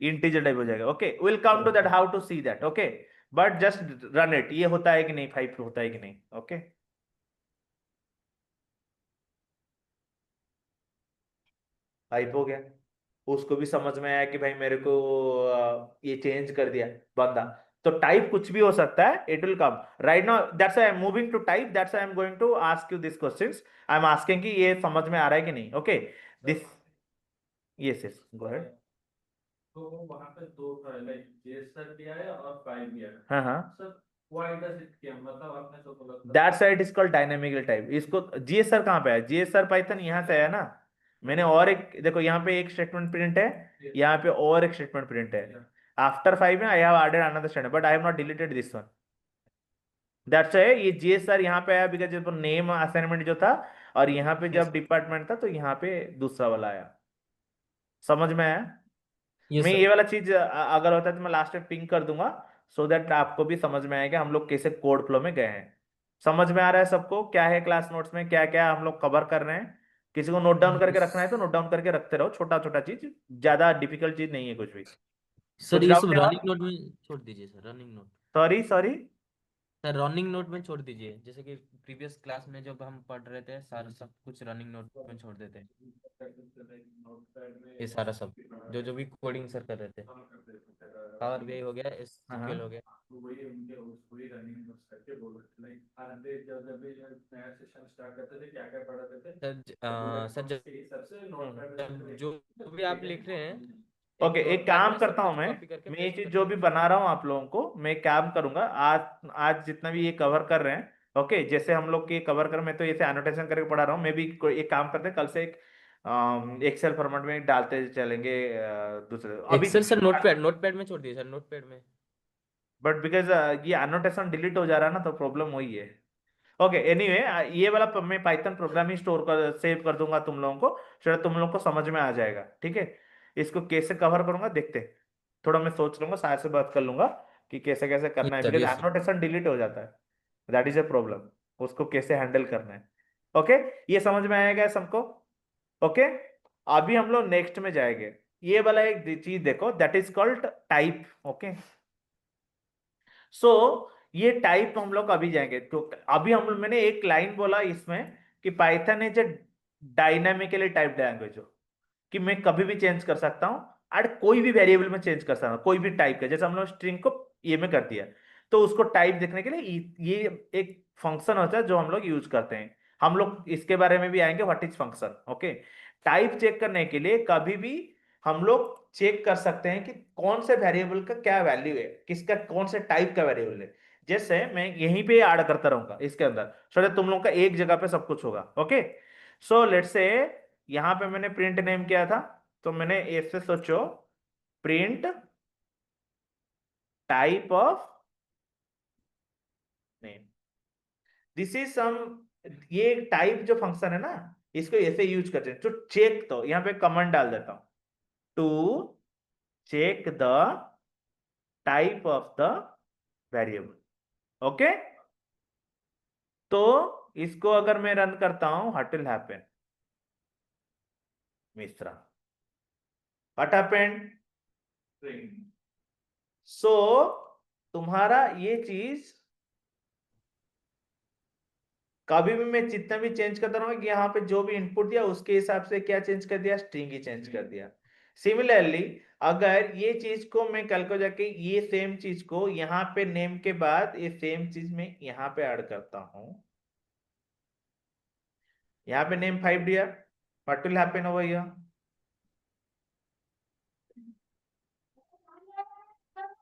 इंटीजर टाइप हो जाएगा, okay. Will come to that, how to see that, okay. But just run it, ये होता है कि नहीं, 5 होता है कि नहीं, ओके। हाइप हो गया, उसको भी समझ में आया कि भाई मेरे को ये चेंज कर दिया बंदा। तो टाइप कुछ भी हो सकता है, it will come right now. That's I am moving to type, that's I am going to ask you this questions. I am asking कि ये समझ में आ रहा है कि नहीं, okay. This, yes yes, go ahead. तो वहां पे दो था, लाइक जेएसआर भी आया और फाइल भी आया। हाँ हाँ, sir why does it came, मतलब आपने तो बोला था। That's it is called dynamical type. इसको जीएसआर कहाँ पे है, जीएसआर पाइथन यहाँ से आया ना। मैंने और एक देखो, यहाँ पे एक स्टेटमेंट प्रिंट है, यहाँ पे और एक स्टेटमेंट प्रिंट है। आफ्टर 5 में I have added another statement, but I have not deleted this one. That's है, ये जीएसआर यहाँ पे आया बिकॉज जब नेम असाइनमेंट जो था, और यहाँ पे जब डिपार्टमेंट था, तो यहाँ पे दूसरा वाला आया। समझ में आया? Yes मैं sir. ये वाला चीज अगर होता है तो मैं लास्ट में पिंक कर दूंगा, सो दैट आपको भी समझ में आएगा हम लोग कैसे कोड फ्लो में गए हैं। समझ में आ रहा है सबको क्या है क्लास नोट्स में, क्या क्या हम लोग कवर कर रहे हैं? किसी को नोट डाउन करके रखना है तो नोट डाउन करके रखते रहो, छोटा छोटा चीज, ज्यादा डिफिकल्ट चीज नहीं है कुछ भी। सर कुछ ये सब डाउट है और? रनिंग नोट में छोड़ दीजिए sir, running note. Sorry sorry, sir running note में छोड़ दीजिए, जैसे कि प्रीवियस क्लास में जब हम पढ़ रहे थे, सारा सब कुछ रनिंग नोट में छोड़ देते हैं। ये सारा सब जो जो भी कोडिंग सर कर रहे थे, पावर बीआई हो गया, एसक्यूएल हो गया। वही उनके वही रनिंग नोट्स करके बोलो, लाइक आरंभे जब भी नया सेशन स्टार्ट करते थे, क्या क्या पढ़ाते थे सर सबसे नोटपैड जो भी आप लिख रहे हैं, ओके। एक नोटपैड काम में करता सब हूं कुछ मैं कॉपी करके मैं ये पेस्ट चीज कर जो भी दीजिए। बना रहा हूँ आप लोगों को, मैं एक काम करूंगा, आज आज जितना भी ये कवर कर रहे हैं, ओके, जैसे हम लोग के कवर कर, मैं तो ऐसे एनोटेशन करके पढ़ा रहा हूँ, मैं भी एक काम करते हैं, कल से एक एक्सेल फॉर्मेट में डालते चलेंगे दूसरे अभी। एक्सेल सर, नोटपैड में छोड़ दीजिए सर, नोटपैड में। बट बिकॉज ये एनोटेशन डिलीट हो जा रहा है ना, तो प्रॉब्लम वही है। ओके, एनीवे, ये वाला मैं पाइथन प्रोग्राम ही स्टोर कर सेव कर दूंगा तुम लोगों को, शायद तुम लोगों को समझ में आ जाएगा, ठीक है। इसको कैसे कवर करूंगा देखते हैं, थोड़ा मैं सोच लूंगा, सार से बात कर लूंगा, कि कैसे कैसे करना है, बिकॉज तभी से एनोटेशन डिलीट हो जाता है, दैट इज अ प्रॉब्लम, उसको कैसे हैंडल करना है। ओके, ये समझ में आएगा सबको? ओके, अभी हम लोग नेक्स्ट में जाएंगे। ये वाला एक चीज देखो, that is called type. Okay, so ये टाइप हम लोग अभी जाएंगे। तो अभी मैंने एक लाइन बोला इसमें कि Python is A dynamically typed language, कि मैं कभी भी चेंज कर सकता हूँ और कोई भी वेरिएबल में चेंज कर सकता हूँ, कोई भी टाइप का। जैसे हम लोग स्ट्रिंग को ये में कर दिया, तो उसको टाइप देखने के लिए ये एक फंक्शन होता है जो हम लोग यूज करते हैं। हम लोग इसके बारे में भी आएंगे, what is function. Okay, type check करने के लिए कभी भी हम लोग चेक कर सकते हैं कि कौन से वेरिएबल का क्या वैल्यू है, किसका कौन से टाइप का वेरिएबल है। जैसे मैं यहीं पे ऐड करता रहूंगा इसके अंदर, सो दैट तुम लोग का एक जगह पे सब कुछ होगा। ओके, सो लेट्स से यहां पे मैंने प्रिंट नेम किया था, तो मैंने ऐसे सोचो, print type of name, this is some, ये टाइप जो फंक्शन है ना, इसको ऐसे यूज करते हैं। तो चेक, तो यहां पे कमांड डाल देता हूं, to check the type of the variable. Okay, तो इसको अगर मैं रन करता हूं, what will happen, Mishra, what happened, string. So तुम्हारा ये चीज कभी भी मैं जितना भी चेंज करता रहूंगा कि यहाँ पे जो भी इनपुट दिया उसके हिसाब से क्या चेंज कर दिया, स्ट्रिंग ही चेंज कर दिया। सिमिलरली अगर ये चीज को मैं कल को जाके ये सेम चीज को यहाँ पे नेम के बाद ये सेम चीज में यहाँ पे ऐड करता हूं, यहाँ पे नेम 5 दिया, what will happen over here,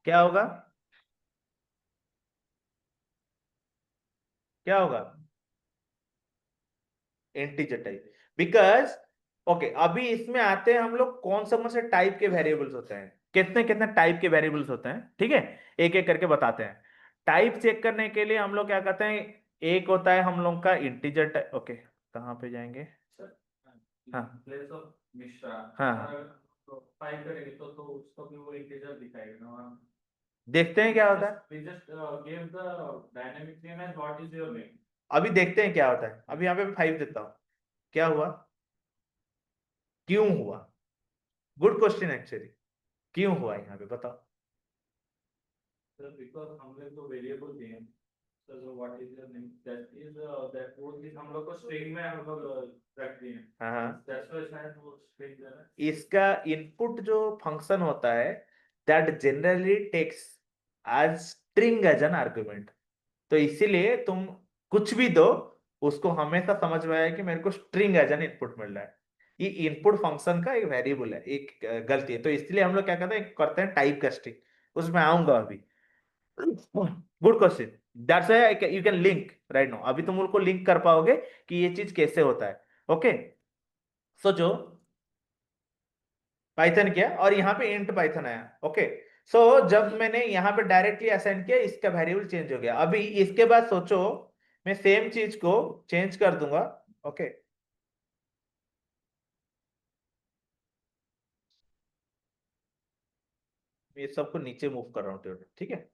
क्या होगा, क्या होगा, इंटीजर टाइप, बिकॉज ओके, अभी इसमें आते हैं हम लोग कौन से टाइप के वेरिएबल्स होते हैं, कितने कितने टाइप के वेरिएबल्स होते हैं। ठीक है, एक एक करके बताते हैं। टाइप चेक करने के लिए हम लोग क्या करते हैं, एक होता है हम लोग का इंटीजर टाइप। ओके, कहाँ पे जाएंगे, Sir, हाँ in place of मिश्रा, हाँ और हाँ, अगर तो फाइल करेंगे तो उसको भी वो इंटीजर दिखाएगा ना वहाँ। देखते हैं क्या होता है, We just gave the dynamic name as what is your name. अभी देखते हैं क्या होता है। अभी यहाँ पे 5 देता हूँ, क्या हुआ, क्यों हुआ, गुड क्वेश्चन एक्चुअली, क्यों हुआ यहाँ पे बताओ। Sir, because हम लोग तो वेरिएबल दिए हैं। Sir, so what is your name? That is that वो चीज हम लोग को स्ट्रिंग में हम लोग रख दिए हैं। हाँ हाँ, That's why शायद वो स्ट्रिंग है। इसका इनपुट जो फंक्शन होता है, that generally takes as string as an argument. तो इसीलिए तुम कुछ भी दो, उसको हमेशा समझ में आया कि मेरे को स्ट्रिंग एज एन इनपुट मिल रहा है। ये इनपुट फंक्शन का एक वेरिएबल है, एक गलती है। तो इसलिए हम लोग क्या करते हैं टाइप कास्टिंग, उसमें आऊंगा अभी। Good question, that's why you can link right now, अभी तुम उनको लिंक कर पाओगे कि ये चीज कैसे होता है। ओके, सोचो, पाइथन किया और यहाँ पे इंट पाइथन आया। ओके, सो जब मैंने यहाँ पे डायरेक्टली असाइन किया, इसका वेरिएबल चेंज हो गया। अभी इसके बाद सोचो, मैं सेम चीज को चेंज कर दूंगा। ओके, ये सबको नीचे मूव कर रहा हूँ, ठीक है।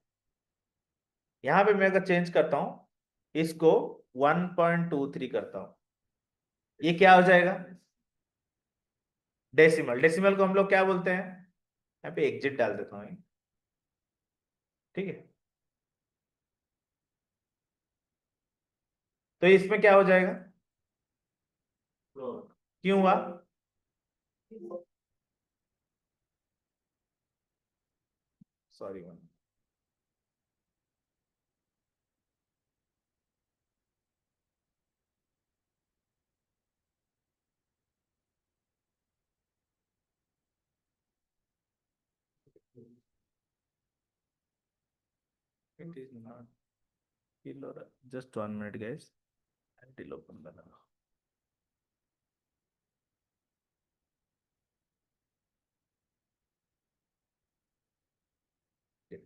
यहाँ पे मैं अगर चेंज करता हूँ, इसको 1.23 करता हूँ, ये क्या हो जाएगा, डेसिमल। डेसिमल को हम लोग क्या बोलते हैं, यहाँ पे एग्जिट डाल देता हूँ, ठीक है। तो इसमें क्या हो जाएगा, Floor. क्यों हुआ, sorry one, it is not killer, just 1 minute guys, until open banana,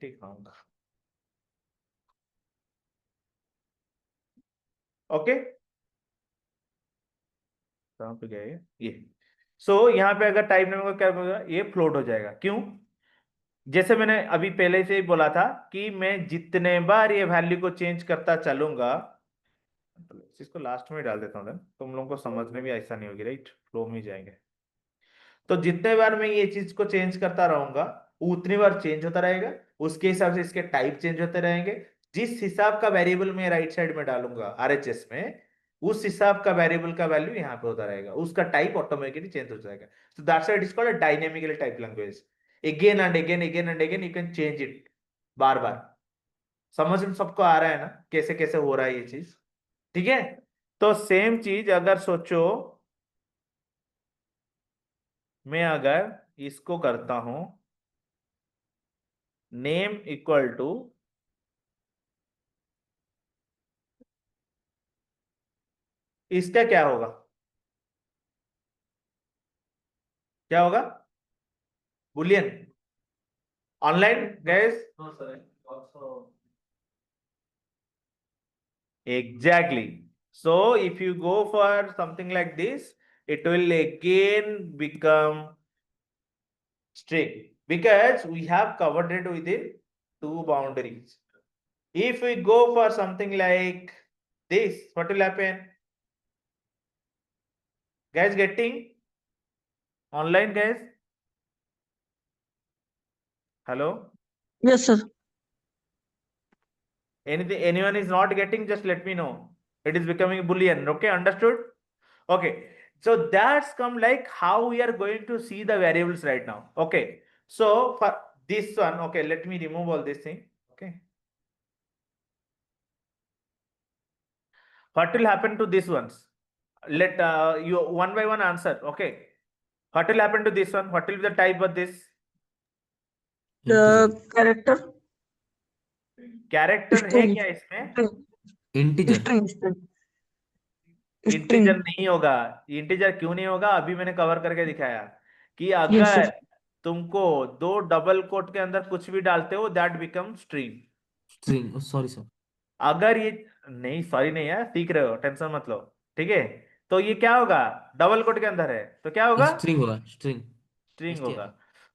ठीक आऊंगा। ओके, कहाँ पे गए ये, सो यहाँ पे अगर टाइप नेम का क्या होगा, ये फ्लोट हो जाएगा, क्यों, जैसे मैंने अभी पहले से ही बोला था कि मैं जितने बार ये वैल्यू को चेंज करता चलूंगा, इसको लास्ट में डाल देता हूँ then, तुम लोगों को समझने भी ऐसा नहीं होगी, राइट, फ्लो में ही जाएंगे। तो जितने बार मैं ये चीज को चेंज करता रहूंगा वो उतनी बार चेंज होता रहेगा, उसके हिसाब से इसके टाइप चेंज होते रहेंगे। जिस हिसाब का वेरिएबल मैं राइट साइड में डालूंगा आरएचएस में, उस हिसाब का वेरिएबल का वैल्यू यहाँ पे होता रहेगा, उसका टाइप ऑटोमेटिकली चेंज हो जाएगा। So that's why it is called a dynamically type language. Again and again you can change it, बार बार। समझ में सबको आ रहा है ना कैसे कैसे हो रहा है ये चीज? ठीक है। तो सेम चीज अगर सोचो, मैं अगर इसको करता हूं नेम इक्वल टू, इसका क्या होगा? क्या होगा? Boolean. Online gas? No, sir. Also, Exactly. So if you go for something like this, it will again become string because we have covered it within two boundaries. If we go for something like this, what will happen? Guys getting? Online guys? Hello? Yes sir. Anything, anyone is not getting, just let me know. It is becoming Boolean. Okay, understood? Okay, so that's come like how we are going to see the variables right now. Okay, so for this one, okay, let me remove all this thing. Okay, what will happen to this ones? Let you one by one answer. Okay, what will happen to this one? What will be the type of this? Integer, character, Character है स्ट्रिंग, क्या इसमें? Integer. String, string, string. Integer नहीं होगा। इंटीजर क्यों नहीं होगा? अभी मैंने कवर करके दिखाया कि यस अगर सर। तुमको दो डबल कोट के अंदर कुछ भी डालते हो that become string. String, sorry sir. अगर ये, नहीं सॉरी नहीं है, सीख रहे हो, टेंशन मत लो। ठीक है, तो ये क्या होगा? डबल कोट के अंदर है तो क्या होगा? स्ट्रिंग होगा, स्ट्रिंग। स्ट्रिंग होगा। एसटीआर।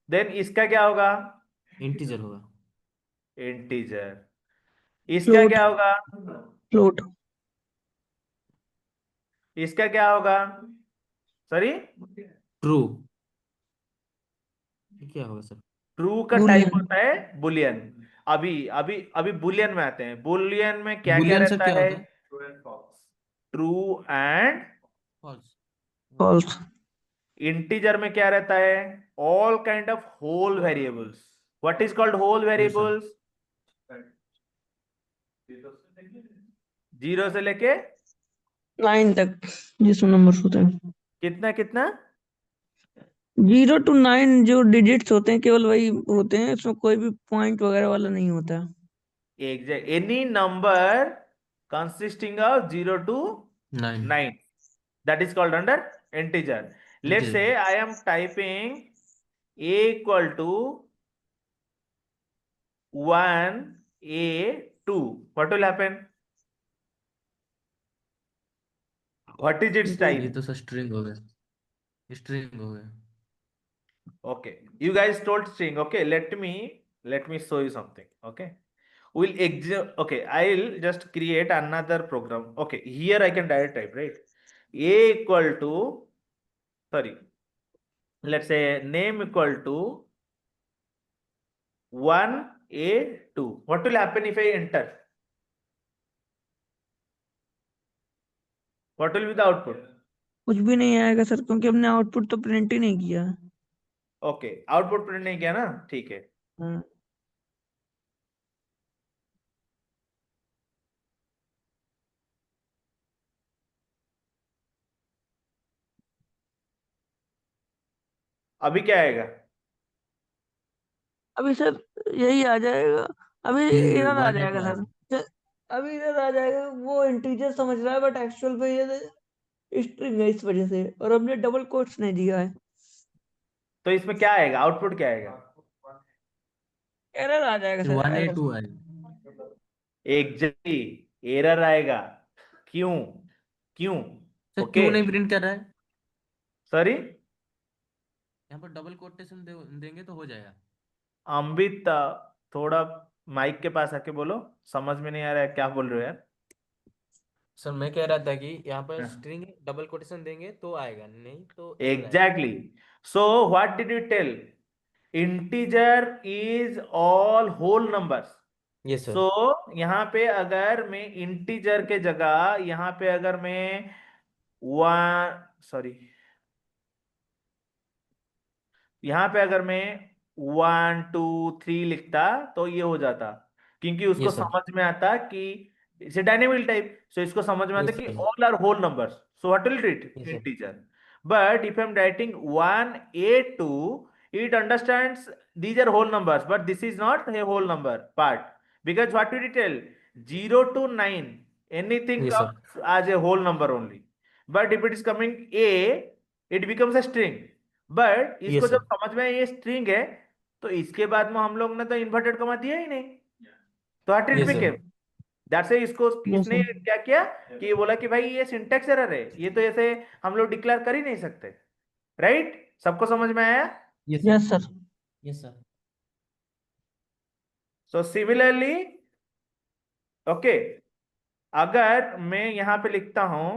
देन इसका क्या होगा? इंटीजर होगा। इंटीजर। इसका फ्लोट, क्या होगा? फ्लोट। इसका क्या होगा? Sorry, true. ये क्या होगा सर? ट्रू का टाइप बूलियन। होता है बुलियन। अभी अभी अभी बुलियन में आते हैं। बुलियन में क्या क्या बुलियन सर रहता क्या है? होता है? true and false. True and false. False. Integer में क्या रहता है? All kind of whole variables. What is called whole yes sir. Variables? Right. Zero से लेके जीरो से लेके 9 तक जिसमें नंबर होते हैं। कितना कितना? 0 to 9 जो डिजिट्स होते हैं केवल वही होते हैं, इसमें कोई भी पॉइंट वगैरह वाला नहीं होता। Exact any number consisting of 0 to 9। 9, that is called under integer. Let's integer. say I am typing a equal to 1 a 2, what will happen? What is its ये type? तो सर स्ट्रिंग हो गया, स्ट्रिंग हो गया। Okay, you guys told string. Okay, let me show you something. Okay, we'll okay, I'll just create another program. Okay, here I can direct type, right? A equal to, sorry, let's say name equal to 1 a 2. What will happen if I enter? What will be the output? कुछ भी नहीं आएगा सर, क्योंकि हमने आउटपुट तो प्रिंट ही नहीं किया। ओके, आउटपुट प्रिंट नहीं किया ना, ठीक है। हाँ। अभी क्या आएगा? अभी सर यही आ जाएगा। अभी ये एरर आ 1 a जाएगा 2 सर। आएगा। अभी एरर आ जाएगा, वो इंटीजर समझ रहा है बट एक्चुअल में ये स्ट्रिंग है इस वजह से, और हमने डबल कोट्स नहीं दिया है। तो इसमें क्या आएगा? आउटपुट क्या आएगा? एरर आ जाएगा फिर सर, 1 a एरर। 2 आएगा। एग्जैक्टली, एरर आएगा। क्यों? क्यों? सर ओके, क्यों नहीं प्रिंट कर रहा है? सॉरी, यहाँ पर डबल कोटेशन देंगे तो हो जाएगा। अम्बित थोड़ा माइक के पास आके बोलो, समझ में नहीं आ रहा है क्या बोल रहे हो यार। सर मैं कह रहा था कि यहाँ पर हाँ। स्ट्रिंग डबल कोटेशन देंगे तो आएगा, नहीं तो एरर आएगा। Exactly. So what did you tell, integer is all whole numbers. Yes sir. So यहाँ पे अगर मैं इंटीजर के जगह यहाँ पे अगर मैं वन सॉरी यहाँ पे अगर मैं 1 2 3 लिखता तो ये हो जाता, क्योंकि उसको यस सर। समझ में आता कि इसे डायनेमिक टाइप, सो इसको समझ में आता यस कि sir. All are whole numbers, so what will it yes sir. Integer. But if I am writing 1 8 2, it understands these are whole numbers, but this is not a whole number part, because what will it tell, 0 to 9 anything yes sir. comes as a whole number only, but if it is coming a, it becomes a string। But इसको यस जब सर। समझ में आया ये स्ट्रिंग है, तो इसके बाद में हम लोग ने तो इन्वर्टेड कॉमा दिया ही नहीं, तो what it yes sir. Became, that's से इसको यस इसने सर। क्या किया कि ये बोला कि भाई ये सिंटैक्स एरर है, ये तो ऐसे हम लोग डिक्लेयर कर ही नहीं सकते। राइट, सबको समझ में आया। Yes yes sir. Yes sir. So similarly okay, अगर मैं यहां पे लिखता हूं,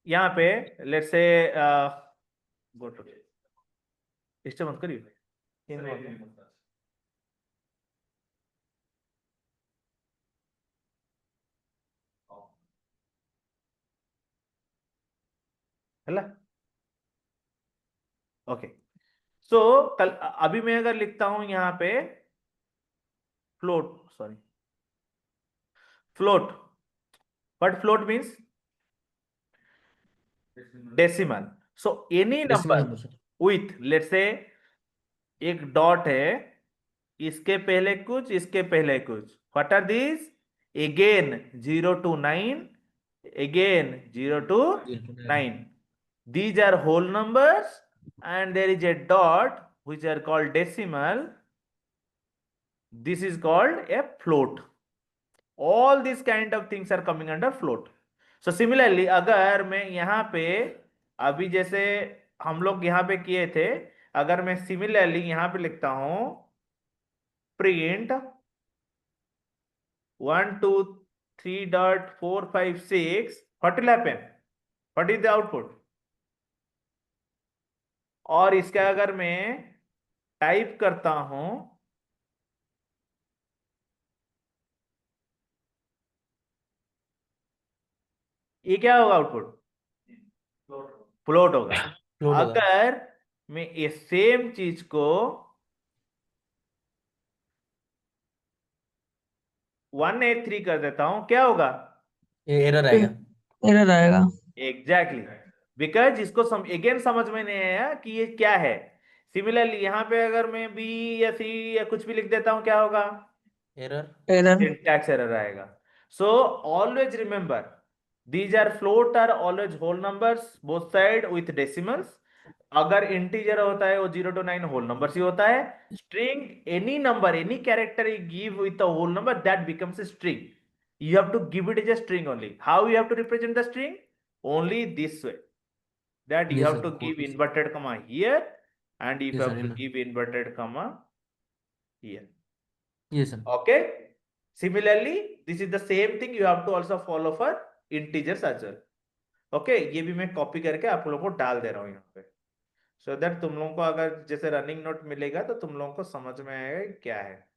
यहाँ पे लेट्स से गो टू इस मत करिए है। ओके, सो कल अभी मैं अगर लिखता हूं यहाँ पे float, sorry float, but float means decimal. So any decimal number number sir. With let's say एक डॉट है, इसके पहले कुछ इसके पहले कुछ, what are this, again 0 to 9, again 0 to 9, these are whole numbers, and there is a dot which are called decimal, this is called a float। all these kind of things are coming under float। so similarly अगर मैं यहाँ पे अभी जैसे हम लोग यहाँ पे किए थे, अगर मैं सिमिलरली यहाँ पे लिखता हूं print 1 2 3.4 5 6, what will happen, what is the output, और इसका अगर मैं टाइप करता हूं, ये क्या होगा आउटपुट, फ्लोट होगा। फ्लोट होगा। अगर मैं ये सेम चीज को 1 8 3 कर देता हूं, क्या होगा, ये एरर आएगा। एरर आएगा। एग्जैक्टली, बिकॉज इसको अगेन समझ में नहीं आया कि ये क्या है। सिमिलरली यहाँ पे अगर मैं बी या सी या कुछ भी लिख देता हूं, क्या होगा, एरर। एरर। सिंटैक्स एरर आएगा। So always remember, these are float are always whole numbers both side with decimals। अगर इंटीजर होता है वो 0 to 9 होल नंबर ही होता है। String any number any character you give with a whole number that becomes a string, you have to give it as a string only। how you have to represent the string, only this way, that you yes have sir. to give inverted comma here and you yes have sir. to give inverted comma here। Yes sir. okay, similarly this is the same thing you have to also follow for integers as well। Okay ये भी मैं कॉपी करके आप लोगों को डाल दे रहा हूँ यहाँ पे, सो दैट तुम लोगों को अगर जैसे रनिंग नोट मिलेगा तो तुम लोगों को समझ में आएगा कि क्या है।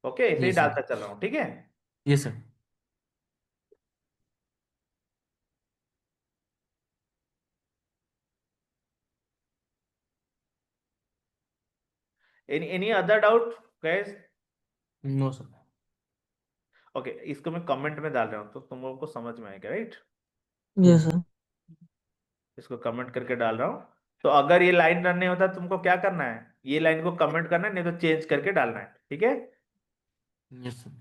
ओके ऐसे ही यस सर। डालता चल रहा हूँ, ठीक है। Yes sir. Any other doubt guys. No sir. Okay इसको मैं कमेंट में डाल रहा हूँ तो तुम लोगों को समझ में आएगा, राइट। Yes sir. इसको कमेंट करके डाल रहा हूँ, तो अगर ये लाइन रन नहीं होता तुमको क्या करना है, ये लाइन को कमेंट करना है, नहीं तो चेंज करके डालना है, ठीक है। Yes sir.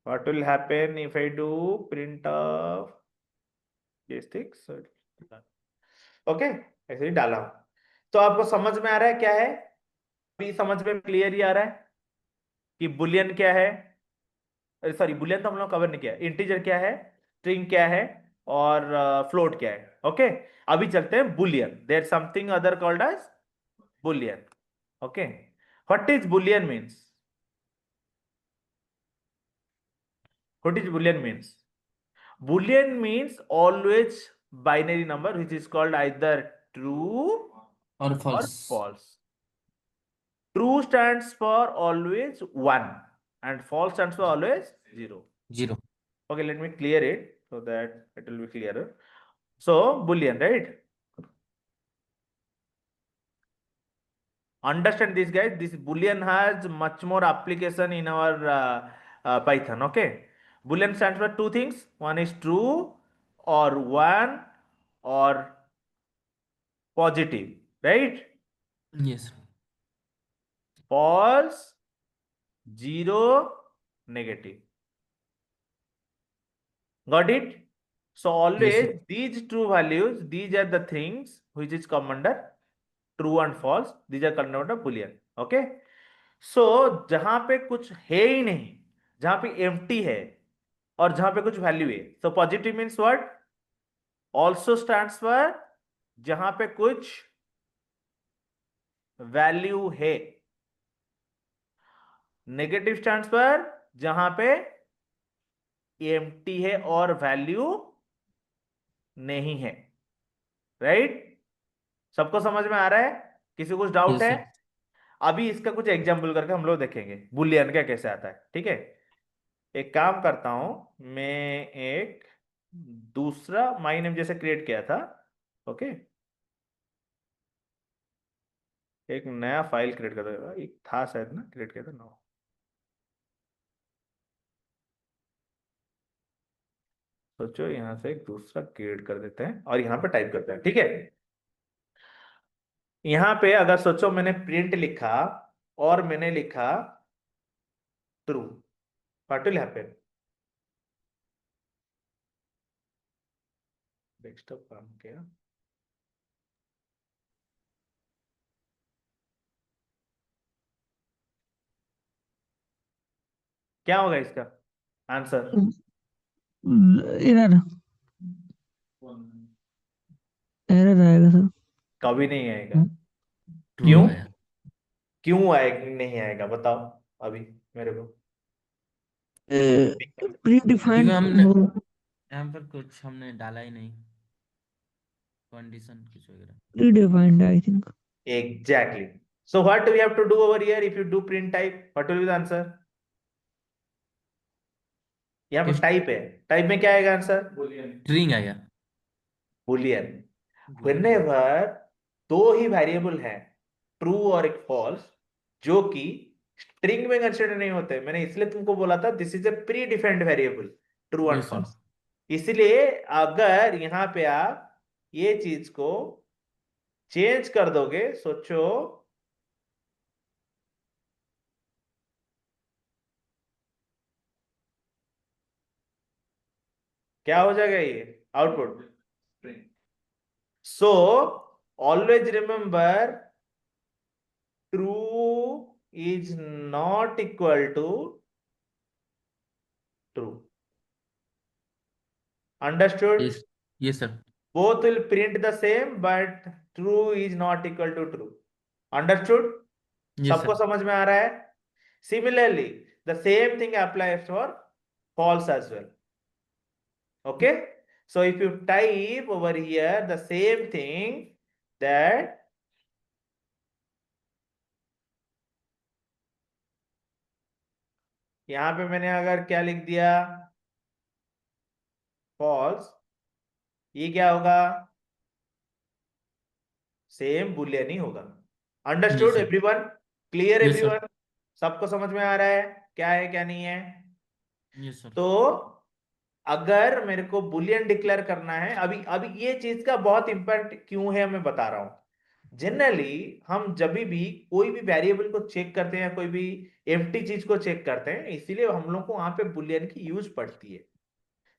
What will happen if I do print of this thing? Okay ऐसे ही डाला हूं, तो आपको समझ में आ रहा है क्या है, अभी समझ में क्लियर ही आ रहा है कि बुलियन क्या है, सॉरी बुलियन तो हम लोग कवर नहीं किया, इंटीजर क्या है, स्ट्रिंग क्या है और फ्लोट क्या है। ओके, अभी चलते हैं Boolean. There something other called as Boolean. Okay, what is Boolean means? What is Boolean means? Boolean means always binary number which is called either true और or false. false. True stands for always 1 and false stands for always 0. 0. Okay, let me clear it so that it will be clearer. So, Boolean, right? Understand this, guys. This Boolean has much more application in our Python. Okay, Boolean stands for two things. One is true or 1 or positive, right? Yes. False, 0, negative. Got it? So Yes, always sir. these true values, these are the things which is come under true and false. These are come under Boolean. Okay. So जहां पे कुछ है ही नहीं, जहां पे empty है और जहां पे कुछ वैल्यू है, so positive means what? Also stands for जहां पे कुछ वैल्यू है. नेगेटिव स्टैंड्स पर जहां पे एम्प्टी है और वैल्यू नहीं है. राइट? सबको समझ में आ रहा है? किसी को कुछ डाउट Yes, है? sir. अभी इसका कुछ एग्जाम्पल करके हम लोग देखेंगे बुलियन का कैसे आता है. ठीक है, एक काम करता हूं, मैं एक दूसरा माई नेम जैसे क्रिएट किया था. ओके, एक नया फाइल क्रिएट कर देगा. एक था शायद ना, क्रिएट किया था ना. सोचो यहां से एक दूसरा क्रिएट कर देते हैं और यहां पे टाइप करते हैं. ठीक है, यहां पे अगर सोचो मैंने प्रिंट लिखा और मैंने लिखा true, what will happen? Desktop काम किया. क्या होगा इसका आंसर? एरर एरर आएगा सर. कभी नहीं आएगा. True क्यों? आया. क्यों आएगा? नहीं आएगा, बताओ अभी मेरे को. प्री क्योंकि डिफाइंड हमने यहाँ पर कुछ हमने डाला ही नहीं कंडीशन कुछ वगैरह. Pre defined I think. Exactly. So what do we have to do over here? If you do print type, what will be the answer? यहाँ पे If टाइप है, टाइप में क्या आएगा आंसर? string आएगा. बुलियन. Boolean. Whenever दो ही वेरिएबल है, ट्रू और एक फॉल्स, जो कि स्ट्रिंग में कंसिडर नहीं होते, मैंने इसलिए तुमको बोला था this is a predefined variable, true and Yes, sir. False. इसलिए अगर यहां पे आप ये चीज को चेंज कर दोगे, सोचो क्या हो जाएगा ये output. So always remember true is not equal to true. Understood? Yes. Yes, sir. Both will print the same, but true is not equal to true. Understood? Yes, सबको sir. समझ में आ रहा है? Similarly, the same thing applies for false as well. Okay? So if you type over here the same thing, that यहां पे मैंने अगर क्या लिख दिया, false, ये क्या होगा? सेम बुलियन ही होगा. Understood Yes, sir. Everyone? Clear Yes, sir. Everyone? सबको समझ में आ रहा है क्या है क्या नहीं है? Yes, sir. तो अगर मेरे को बुलियन डिक्लेयर करना है, अभी अभी ये चीज का बहुत इंपैक्ट क्यों है मैं बता रहा हूं. जनरली हम जब भी कोई भी वेरिएबल को चेक करते हैं, कोई भी एम्प्टी चीज को चेक करते हैं, इसीलिए हम लोग को वहां पे बुलियन की यूज पड़ती है.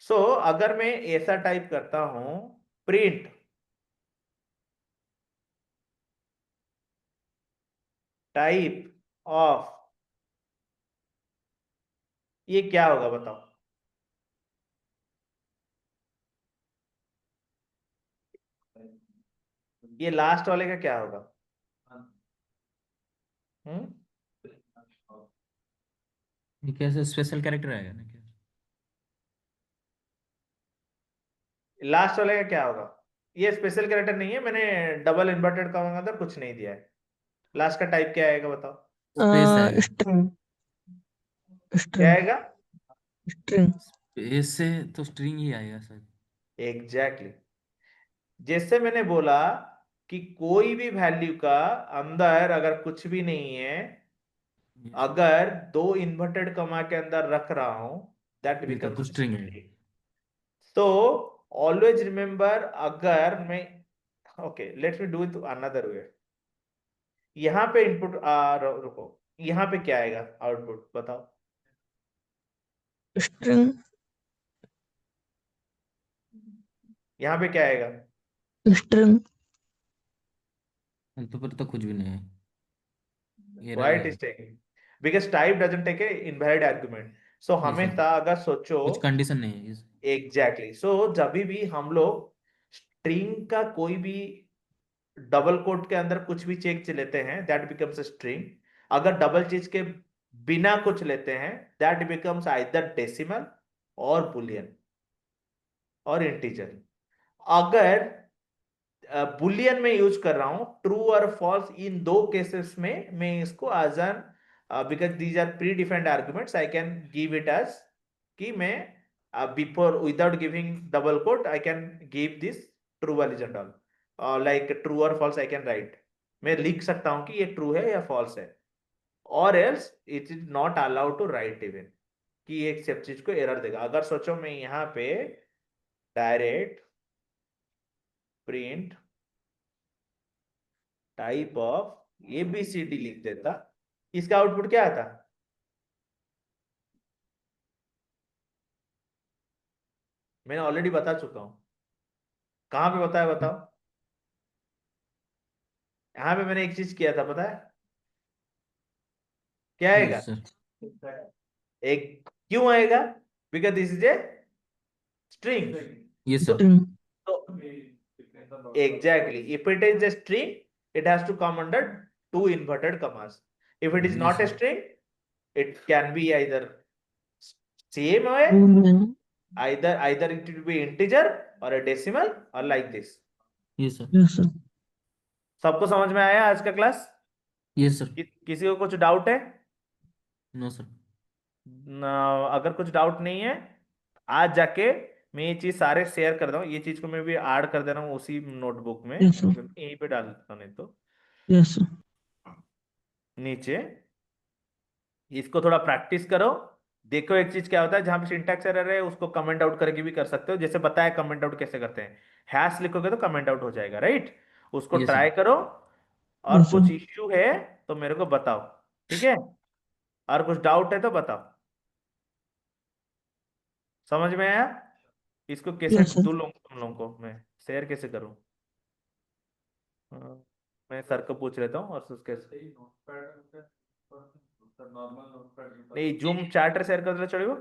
सो अगर मैं ऐसा टाइप करता हूं, प्रिंट टाइप ऑफ, ये क्या होगा बताओ? ये लास्ट वाले का क्या होगा? हम्म ये कैसे स्पेशल कैरेक्टर आएगा ना क्या? लास्ट वाले का क्या होगा? ये स्पेशल कैरेक्टर नहीं है, मैंने डबल इन्वर्टेड कॉमा के अंदर कुछ नहीं दिया है। लास्ट का टाइप क्या आएगा बताओ? स्पेस आएगा। स्ट्रिंग क्या स्ट्रिंग आएगा? स्ट्रिंग स्पेस से तो स्ट्रिंग ही आएगा शायद। Exactly exactly. जैसे मैंने बोला कि कोई भी वैल्यू का अंदर अगर कुछ भी नहीं है, अगर दो इन्वर्टेड कॉमा के अंदर रख रहा हूं, दैट ये तब तो बिकम्स स्ट्रिंग है। स्ट्रिंग। तो ऑलवेज रिमेंबर, अगर मैं, okay let's me do it another way. यहाँ पे इनपुट रुको, यहाँ पे क्या आएगा आउटपुट बताओ? स्ट्रिंग यहाँ पे क्या आएगा? स्ट्रिंग तो पर तो कुछ भी नहीं है, एरर व्हाइट है। String, because type doesn't take a invalid argument. So ये सर हमेशा अगर सोचो, कुछ कंडीशन नहीं है इस। एग्जैक्टली सो जब भी हम लोग स्ट्रिंग का कोई भी डबल कोट के अंदर कुछ भी चेक लेते हैं, दैट बिकम्स स्ट्रिंग। अगर डबल चीज के बिना कुछ लेते हैं, दैट बिकम्स आइदर डेसिमल और बुलियन और इंटीजर। अगर बुलियन में यूज कर रहा हूं, ट्रू और फॉल्स, इन दो केसेस में मैं इसको as an, because these are predefined arguments, I can give it as कि मैं before without giving double quote I can give this true values and all, like true और फॉल्स आई कैन राइट। मैं लिख सकता हूं कि ये ट्रू है या फॉल्स है, और else it is not allowed to write even, कि एक सब चीज को एरर देगा। अगर सोचो मैं यहाँ पे direct print type of A B C D लिख देता, इसका आउटपुट क्या आता? मैंने ऑलरेडी बता चुका हूं। कहां पे बताया बताओ? यहां पे मैंने एक चीज किया था, पता है क्या आएगा? Yes sir. एक क्यों आएगा? Because this is a string. Yes तो sir. String exactly, if it is a string, it has to come under two inverted commas. If it is yes not a sir. string, it can be either same way, boolean either it will be integer or a decimal or like this. Yes sir. yes sir सबको समझ में आया आज का क्लास? Yes sir. किसी को कुछ डाउट है? No sir. अगर कुछ डाउट नहीं है, आज जाके मैं ये चीज सारे शेयर कर दूं, ये चीज को मैं भी ऐड कर दे रहा हूँ उसी नोटबुक में, yes sir यहीं पे डाल देता हूं, नहीं तो yes sir नीचे। इसको थोड़ा प्रैक्टिस करो, देखो एक चीज क्या होता है, जहां पे सिंटैक्स एरर है उसको कमेंट आउट करके भी कर सकते हो, जैसे बताया कमेंट आउट कैसे करते हैं। हैश लिखोगे तो कमेंट आउट हो जाएगा, राइट? उसको यस ट्राई सर। करो, और yes sir कुछ इश्यू है तो मेरे को बताओ, ठीक है? और कुछ डाउट है तो बताओ। समझ में आया? इसको कैसे yes sir तुम लोगों को मैं शेयर कैसे करूं? हाँ, मैं सर को पूछ लेता हूँ, और उसके नहीं जूम चैट शेयर कर दे चलेगा?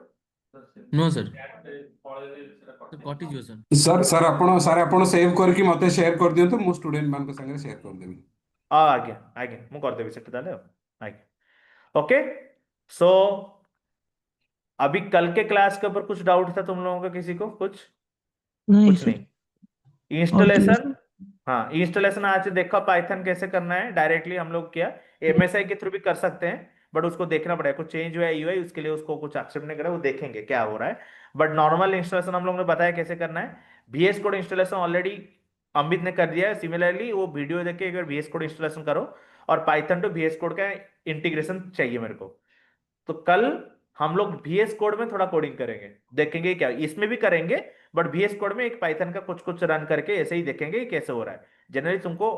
No sir. Sir what is your sir? Sir sir आपण सेव करके मते शेयर कर दियंतु मो स्टूडेंट मान के संगे शेयर कर देबी। आज्ञा आज्ञा ମୁଁ କରିଦେବି ସେଟା ତାହେଲେ ଆଉ। आज्ञा ओके। सो अभी कल के क्लास के ऊपर कुछ डाउट था तुम लोगों का, किसी को कुछ? नहीं कुछ सर नहीं। और क्लियर इंस्टॉलेशन, हाँ इंस्टॉलेशन आज देखो पाइथन कैसे करना है, डायरेक्टली हम लोग किया, एमएसआई के थ्रू भी कर सकते हैं, बट उसको देखना पड़ेगा कुछ चेंज हुआ है यूआई, उसके लिए उसको कुछ एक्सेप्ट नहीं करा, वो देखेंगे क्या हो रहा है। बट नॉर्मल इंस्टॉलेशन हम लोग ने बताया कैसे करना है। VS code installation already Amit ने कर दिया है, सिमिलरली वो वीडियो देख के एक बार VS कोड इंस्टॉलेशन करो, और पाइथन टू VS कोड का इंटीग्रेशन चाहिए मेरे को। तो कल हम लोग VS कोड में थोड़ा कोडिंग करेंगे, देखेंगे क्या इसमें भी करेंगे, बट VS कोड में एक पाइथन का कुछ कुछ रन करके ऐसे ही देखेंगे कि कैसे हो रहा है, जनरली तुमको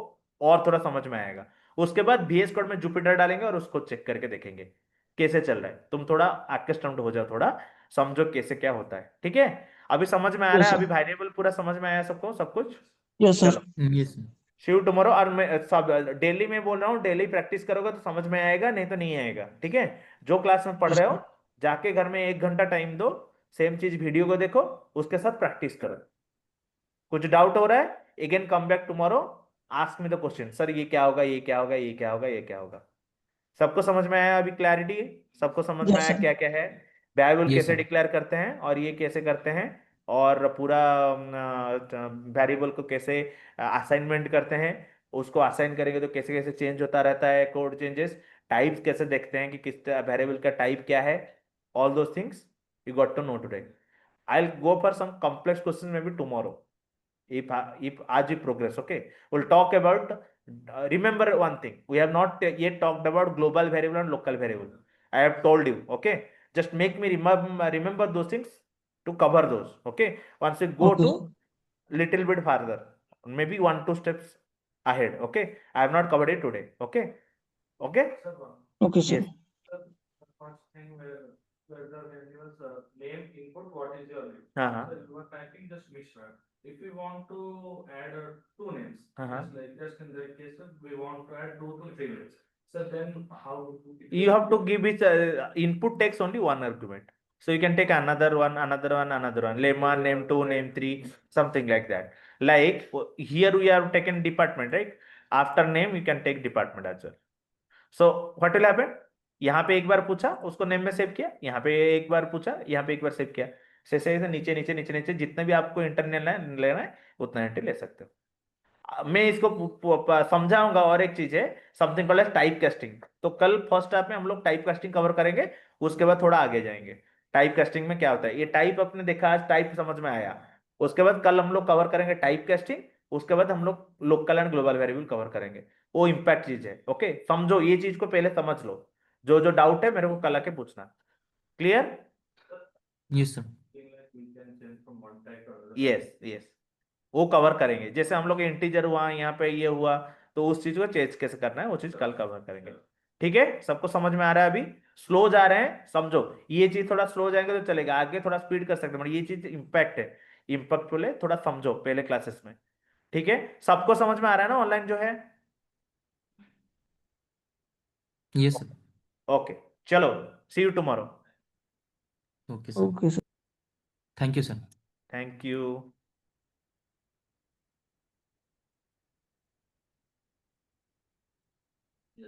और थोड़ा समझ में आएगा। उसके बाद VS कोड में जुपिटर डालेंगे और उसको चेक करके देखेंगे कैसे चल रहा है, तुम थोड़ा एक्स्टम्ड हो जाओ, थोड़ा समझो कैसे क्या होता है, ठीक है? अभी समझ में आ रहा yes है? sir अभी वेरिएबल पूरा समझ में आया सबको, सब कुछ? yes sir चलो यस सर। शिव टुमारो, और मैं सब डेली में बोल रहा हूँ, डेली प्रैक्टिस करोगे तो समझ में आएगा, नहीं तो नहीं आएगा, ठीक है? जो क्लास में पढ़ yes रहे sir हो, जाके घर में 1 घंटा टाइम दो, सेम चीज वीडियो को देखो, उसके साथ प्रैक्टिस करो। कुछ डाउट हो रहा है? Again come back tomorrow, ask me the question, sir ये क्या होगा, ये क्या होगा, ये क्या होगा, ये क्या होगा। सबको समझ में आया अभी? क्लैरिटी सबको समझ में यस आया सर। क्या क्या है, वेरिएबल Yes, कैसे sir. डिक्लेयर करते हैं और ये कैसे करते हैं, और पूरा वेरिएबल को कैसे असाइनमेंट करते हैं, उसको असाइन करेंगे तो कैसे कैसे चेंज होता रहता है, कोड चेंजेस, टाइप्स कैसे देखते हैं कि किस वेरिएबल का टाइप क्या है, all those things you got to know today. I will go for some complex question maybe tomorrow, if as we progress. Okay, we'll talk about remember one thing, we have not yet talked about global variable and local variable. I have told you. Okay, just make me remember those things to cover those. Okay, once we go okay to little bit further, maybe 1-2 steps ahead. Okay, I have not covered it today. Okay. Okay. Sir, okay Yes. Sir. sir, the first thing where the variables name input, what is your name? Uh-huh. So you are typing just Mishra. If we want to add two names, Uh-huh. just in that case, we want to add 2 to 3 names. So then how? You have to give it input takes only one argument, so you can take another one, name 1, name 2, name 3, something like that. Like here we have taken department, right? After name you can take department as well. So what will happen, यहाँ पे एक बार पूछा उसको नेम में सेव किया, यहाँ पे एक बार पूछा, यहाँ पे एक बार सेव किया, से नीचे नीचे नीचे नीचे जितने भी आपको इंटरनल लेना है उतना एंट्री ले सकते हो। मैं इसको समझाऊंगा। और एक चीज है, something called as type casting. तो कल फर्स्ट स्टेप में हम लोग टाइप कास्टिंग कवर करेंगे, उसके बाद थोड़ा आगे जाएंगे। टाइप कास्टिंग में क्या होता है, ये टाइप अपने देखा, आज टाइप समझ में आया, उसके बाद कल हम लोग कवर करेंगे टाइप कास्टिंग, उसके बाद हम लोग local and global variable cover करेंगे। वो इम्पैक्ट चीज है। ओके, समझो ये चीज को पहले समझ लो, जो जो डाउट है मेरे को कल आके पूछना। Clear? Yes, sir. We can change from one type to another. Yes yes, वो कवर करेंगे। जैसे हम लोग इंटीजर हुआ, यहाँ पे ये हुआ, तो उस चीज को चेंज कैसे करना है वो चीज कल कवर करेंगे। ठीक है, सबको समझ में आ रहा है? अभी स्लो जा रहे हैं, समझो ये चीज थोड़ा स्लो जाएंगे तो चलेगा, आगे थोड़ा स्पीड कर सकते हैं, ये चीज इम्पैक्ट है, इम्पैक्टफुल है, थोड़ा समझो पहले क्लासेस में। ठीक है, सबको समझ में आ रहा है ना ऑनलाइन जो है? Yes, sir. ओके, चलो, see you tomorrow. Okay, sir. Okay sir. Thank you, sir. Thank you.